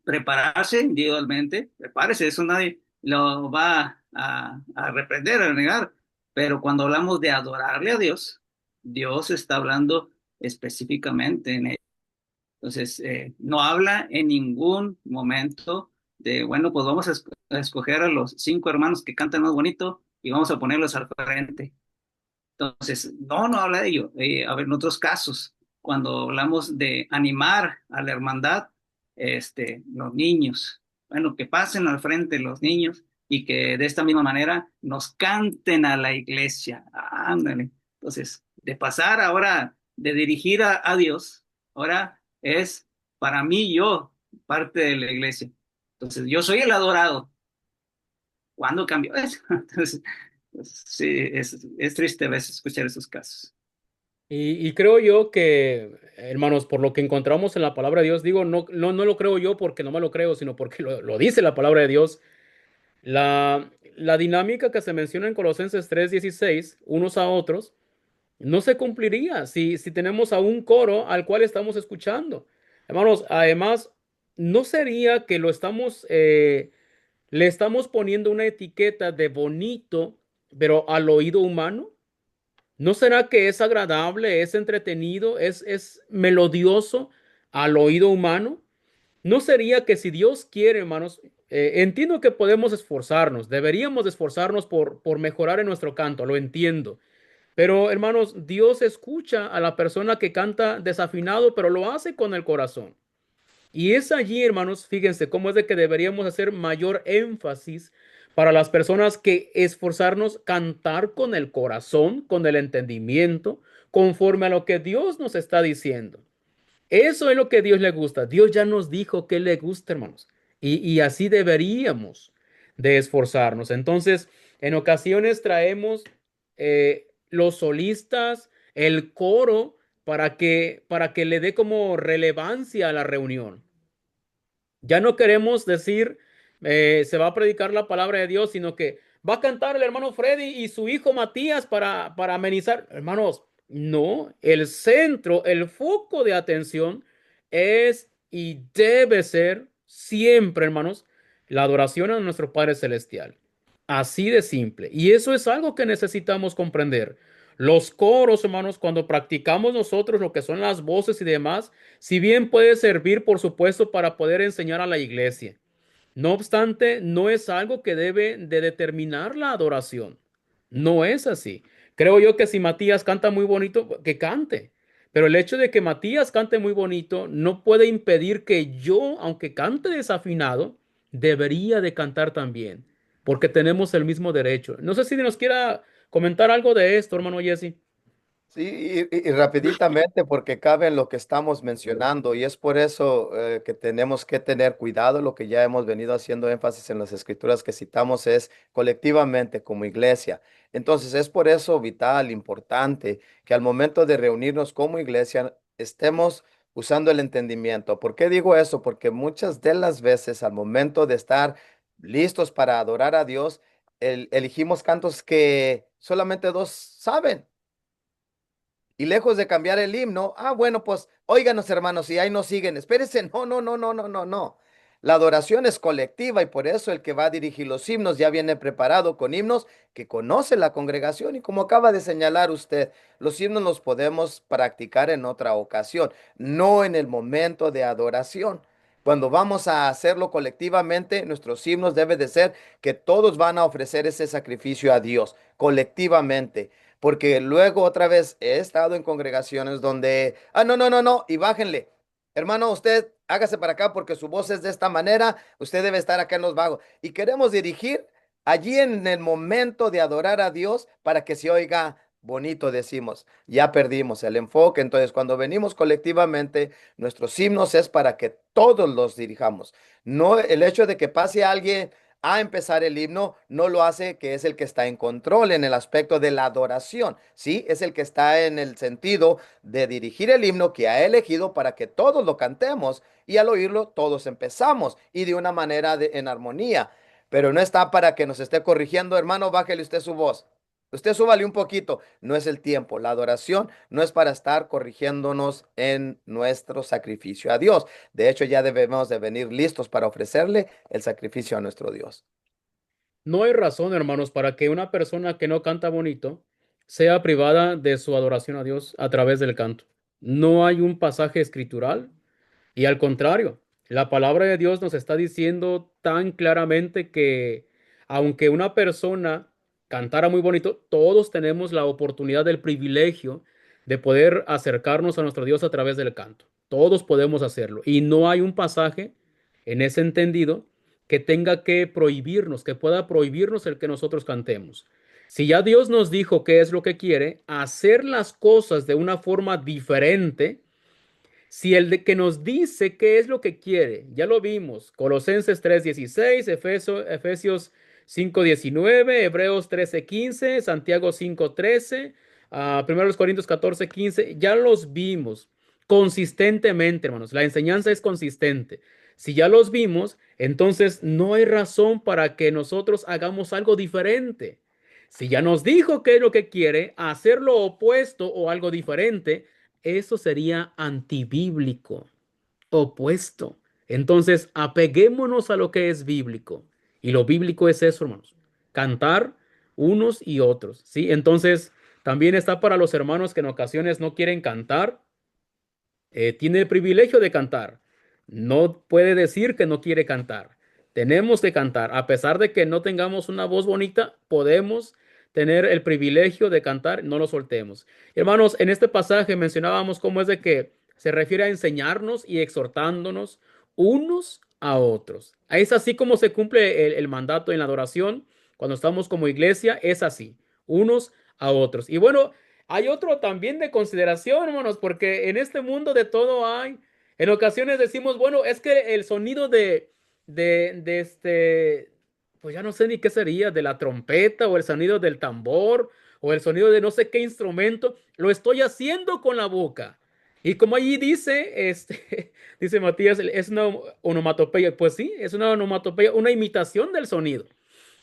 prepararse individualmente, prepárese, eso nadie lo va a reprender, a negar, pero cuando hablamos de adorarle a Dios, Dios está hablando específicamente en él. Entonces, no habla en ningún momento de, bueno, pues vamos a escoger a los 5 hermanos que cantan más bonito y vamos a ponerlos al frente. Entonces, no habla de ello. A ver, en otros casos, cuando hablamos de animar a la hermandad, los niños, bueno, que pasen al frente los niños y que de esta misma manera nos canten a la iglesia. Ándale. Entonces, de pasar ahora, de dirigir a Dios, ahora es para mí yo, parte de la iglesia. Entonces, yo soy el adorado. ¿Cuándo cambió eso? Entonces, pues, sí, es triste a veces escuchar esos casos. Y creo yo que, hermanos, por lo que encontramos en la palabra de Dios, digo, no lo creo yo porque no me lo creo, sino porque lo dice la palabra de Dios. La dinámica que se menciona en Colosenses 3:16, unos a otros, No se cumpliría si tenemos a un coro al cual estamos escuchando. Hermanos, además, no sería que le estamos poniendo una etiqueta de bonito, pero al oído humano. ¿No será que es agradable, es entretenido, es melodioso al oído humano? ¿No sería que si Dios quiere, hermanos, entiendo que podemos esforzarnos, deberíamos esforzarnos por mejorar en nuestro canto, lo entiendo. Pero, hermanos, Dios escucha a la persona que canta desafinado, pero lo hace con el corazón. Y es allí, hermanos, fíjense cómo es de que deberíamos hacer mayor énfasis para las personas que esforzarnos cantar con el corazón, con el entendimiento, conforme a lo que Dios nos está diciendo. Eso es lo que a Dios le gusta. Dios ya nos dijo que le gusta, hermanos. Y así deberíamos de esforzarnos. Entonces, en ocasiones traemos los solistas, el coro, para que le dé como relevancia a la reunión. Ya no queremos decir, se va a predicar la palabra de Dios, sino que va a cantar el hermano Freddy y su hijo Matías para amenizar. Hermanos, no, el centro, el foco de atención es y debe ser siempre, hermanos, la adoración a nuestro Padre Celestial. Así de simple. Y eso es algo que necesitamos comprender. Los coros, hermanos, cuando practicamos nosotros lo que son las voces y demás, si bien puede servir, por supuesto, para poder enseñar a la iglesia. No obstante, no es algo que debe de determinar la adoración. No es así. Creo yo que si Matías canta muy bonito, que cante. Pero el hecho de que Matías cante muy bonito no puede impedir que yo, aunque cante desafinado, debería de cantar también, porque tenemos el mismo derecho. No sé si nos quiera comentar algo de esto, hermano Jesse. Sí, y rapiditamente, porque cabe en lo que estamos mencionando, y es por eso que tenemos que tener cuidado. Lo que ya hemos venido haciendo énfasis en las escrituras que citamos es colectivamente como iglesia. Entonces, es por eso vital, importante, que al momento de reunirnos como iglesia estemos usando el entendimiento. ¿Por qué digo eso? Porque muchas de las veces al momento de estar listos para adorar a Dios, elegimos cantos que solamente dos saben. Y lejos de cambiar el himno, bueno, pues óiganos hermanos, y ahí nos siguen. Espérense, no, no, no, no, no, no, no. La adoración es colectiva y por eso el que va a dirigir los himnos ya viene preparado con himnos que conoce la congregación. Y como acaba de señalar usted, los himnos los podemos practicar en otra ocasión, no en el momento de adoración. Cuando vamos a hacerlo colectivamente, nuestros himnos deben de ser que todos van a ofrecer ese sacrificio a Dios colectivamente. Porque luego otra vez he estado en congregaciones donde, no, no, no, no, y bájenle. Hermano, usted hágase para acá porque su voz es de esta manera, usted debe estar acá en los vagos. Y queremos dirigir allí en el momento de adorar a Dios para que se oiga bonito, decimos. Ya perdimos el enfoque. Entonces, cuando venimos colectivamente, nuestros himnos es para que todos los dirijamos. No el hecho de que pase alguien a empezar el himno no lo hace que es el que está en control en el aspecto de la adoración, ¿sí? Es el que está en el sentido de dirigir el himno que ha elegido para que todos lo cantemos y al oírlo todos empezamos y de una manera en armonía, pero no está para que nos esté corrigiendo, hermano, bájele usted su voz. Usted súbale un poquito, no es el tiempo. La adoración no es para estar corrigiéndonos en nuestro sacrificio a Dios. De hecho, ya debemos de venir listos para ofrecerle el sacrificio a nuestro Dios. No hay razón, hermanos, para que una persona que no canta bonito sea privada de su adoración a Dios a través del canto. No hay un pasaje escritural. Y al contrario, la palabra de Dios nos está diciendo tan claramente que aunque una persona cantara muy bonito, todos tenemos la oportunidad del privilegio de poder acercarnos a nuestro Dios a través del canto. Todos podemos hacerlo. Y no hay un pasaje en ese entendido que tenga que prohibirnos, que pueda prohibirnos el que nosotros cantemos. Si ya Dios nos dijo qué es lo que quiere, hacer las cosas de una forma diferente, si el de que nos dice qué es lo que quiere, ya lo vimos, Colosenses 3:16, Efesios 5:19, Hebreos 13:15, Santiago 5:13, 1 Corintios 14:15, ya los vimos consistentemente, hermanos. La enseñanza es consistente. Si ya los vimos, entonces no hay razón para que nosotros hagamos algo diferente. Si ya nos dijo qué es lo que quiere, hacer lo opuesto o algo diferente, eso sería antibíblico, opuesto. Entonces, apeguémonos a lo que es bíblico. Y lo bíblico es eso, hermanos. Cantar unos y otros, ¿sí? Entonces, también está para los hermanos que en ocasiones no quieren cantar. Tiene el privilegio de cantar. No puede decir que no quiere cantar. Tenemos que cantar. A pesar de que no tengamos una voz bonita, podemos tener el privilegio de cantar. No lo soltemos. Hermanos, en este pasaje mencionábamos cómo es de que se refiere a enseñarnos y exhortándonos unos a otros. Es así como se cumple el mandato en la adoración. Cuando estamos como iglesia, es así, unos a otros. Y bueno, hay otro también de consideración, hermanos, porque en este mundo de todo hay. En ocasiones decimos, bueno, es que el sonido de este, pues ya no sé ni qué sería, de la trompeta o el sonido del tambor o el sonido de no sé qué instrumento, lo estoy haciendo con la boca. Y como allí dice, dice Matías, es una onomatopeya. Pues sí, es una onomatopeya, una imitación del sonido.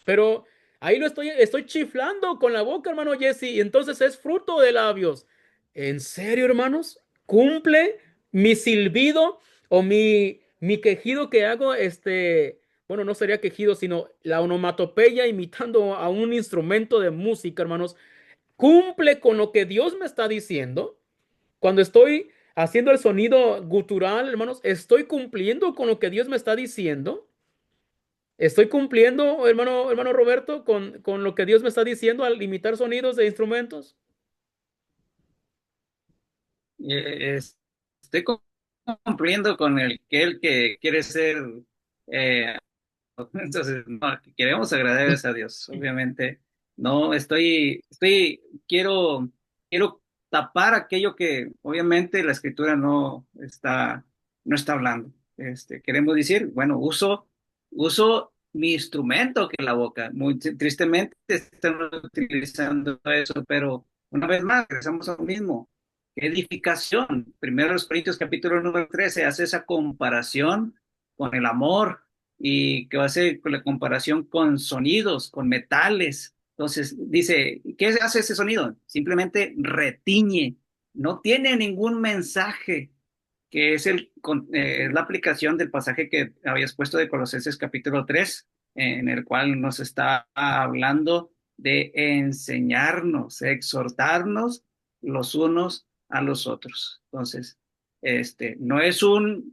Pero ahí estoy chiflando con la boca, hermano Jesse, y entonces es fruto de labios. ¿En serio, hermanos? ¿Cumple mi silbido o mi quejido que hago? Bueno, no sería quejido, sino la onomatopeya imitando a un instrumento de música, hermanos. ¿Cumple con lo que Dios me está diciendo? Cuando estoy haciendo el sonido gutural, hermanos, ¿estoy cumpliendo con lo que Dios me está diciendo? ¿Estoy cumpliendo, hermano Roberto, con lo que Dios me está diciendo al imitar sonidos de instrumentos? Eh, es- Estoy cumpliendo con el que quiere ser, eh, entonces, no, queremos agradecer a Dios, obviamente. No, quiero tapar aquello que obviamente la escritura no está hablando. Queremos decir, bueno, uso mi instrumento que es la boca. Muy tristemente están utilizando eso, pero una vez más, regresamos a lo mismo. Edificación. Primero los Corintios capítulo número 13 hace esa comparación con el amor y que va a ser con la comparación con sonidos, con metales. Entonces dice, ¿qué hace ese sonido? Simplemente retiñe, no tiene ningún mensaje, que es es la aplicación del pasaje que habías puesto de Colosenses capítulo 3 en el cual nos está hablando de enseñarnos, exhortarnos los unos a los otros. Entonces, no es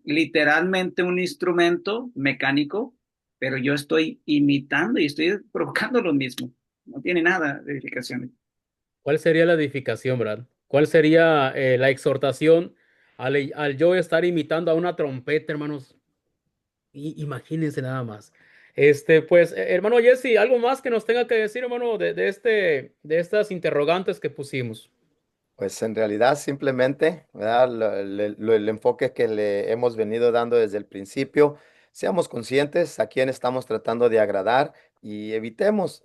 literalmente un instrumento mecánico, pero yo estoy imitando y estoy provocando lo mismo. No tiene nada de edificación. ¿Cuál sería la edificación, Brad? ¿Cuál sería la exhortación al yo estar imitando a una trompeta, hermanos? Imagínense nada más. Pues, hermano Jesse, algo más que nos tenga que decir, hermano, de estas interrogantes que pusimos. Pues en realidad simplemente, ¿verdad? El enfoque que le hemos venido dando desde el principio, seamos conscientes a quién estamos tratando de agradar y evitemos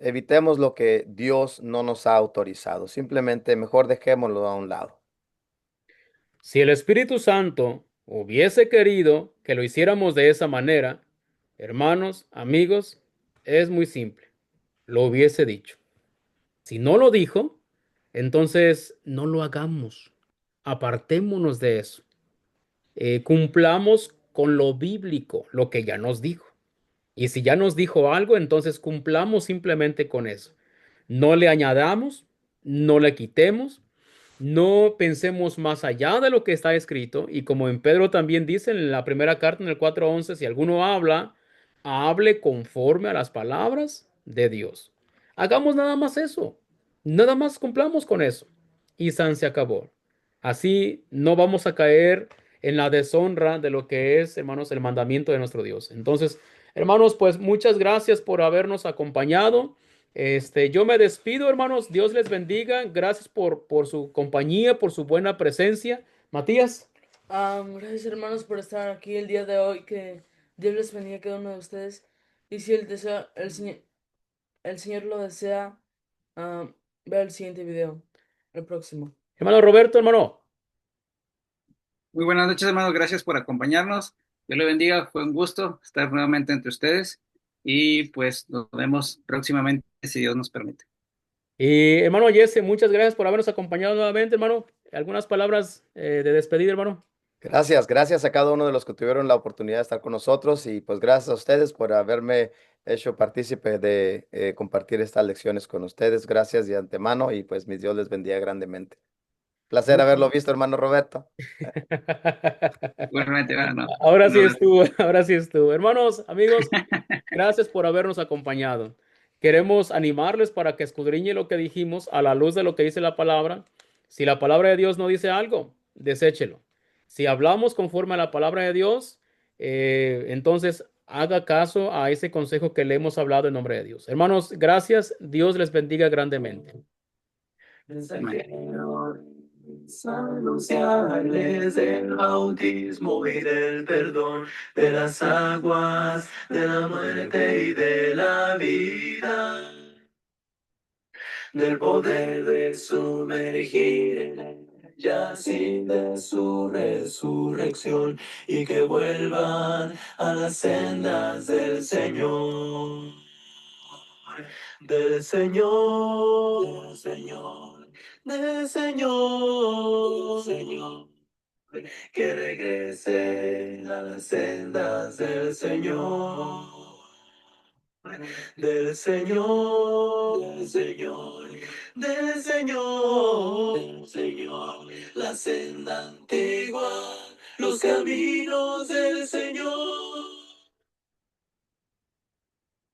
lo que Dios no nos ha autorizado. Simplemente mejor dejémoslo a un lado. Si el Espíritu Santo hubiese querido que lo hiciéramos de esa manera, hermanos, amigos, es muy simple. Lo hubiese dicho. Si no lo dijo, entonces no lo hagamos. Apartémonos de eso. Cumplamos con lo bíblico, lo que ya nos dijo. Y si ya nos dijo algo, entonces cumplamos simplemente con eso. No le añadamos, no le quitemos, no pensemos más allá de lo que está escrito. Y como en Pedro también dice en la primera carta en el 4:11, si alguno habla, hable conforme a las palabras de Dios. Hagamos nada más eso. Nada más cumplamos con eso. Y San se acabó. Así no vamos a caer en la deshonra de lo que es, hermanos, el mandamiento de nuestro Dios. Entonces, hermanos, pues muchas gracias por habernos acompañado. Yo me despido, hermanos. Dios les bendiga. Gracias por su compañía, por su buena presencia. Matías. Gracias hermanos por estar aquí el día de hoy. Que Dios les bendiga a cada uno de ustedes. Y si el Señor lo desea, vea el siguiente video, el próximo. Hermano Roberto, hermano. Muy buenas noches, hermanos. Gracias por acompañarnos. Dios le bendiga. Fue un gusto estar nuevamente entre ustedes. Y pues nos vemos próximamente, si Dios nos permite. Y hermano Jesse, muchas gracias por habernos acompañado nuevamente, hermano. Algunas palabras de despedida, hermano. Gracias, gracias a cada uno de los que tuvieron la oportunidad de estar con nosotros y pues gracias a ustedes por haberme hecho partícipe de compartir estas lecciones con ustedes. Gracias de antemano y pues mi Dios les bendiga grandemente. Placer haberlo visto, hermano Roberto. Igualmente, hermano. Ahora Un sí abrazo. estuvo, ahora sí estuvo. Hermanos, amigos, gracias por habernos acompañado. Queremos animarles para que escudriñe lo que dijimos a la luz de lo que dice la palabra. Si la palabra de Dios no dice algo, deséchelo. Si hablamos conforme a la palabra de Dios, entonces haga caso a ese consejo que le hemos hablado en nombre de Dios. Hermanos, gracias. Dios les bendiga grandemente. Mensajero, anunciarles del bautismo y del perdón de las aguas, de la muerte y de la vida, del poder de sumergir en ella sin de su resurrección y que vuelvan a las sendas del Señor. Del Señor, del Señor, del Señor, Señor, que regresen a las sendas del Señor, del Señor, del Señor, del Señor, del Señor, la senda antigua, los caminos del Señor.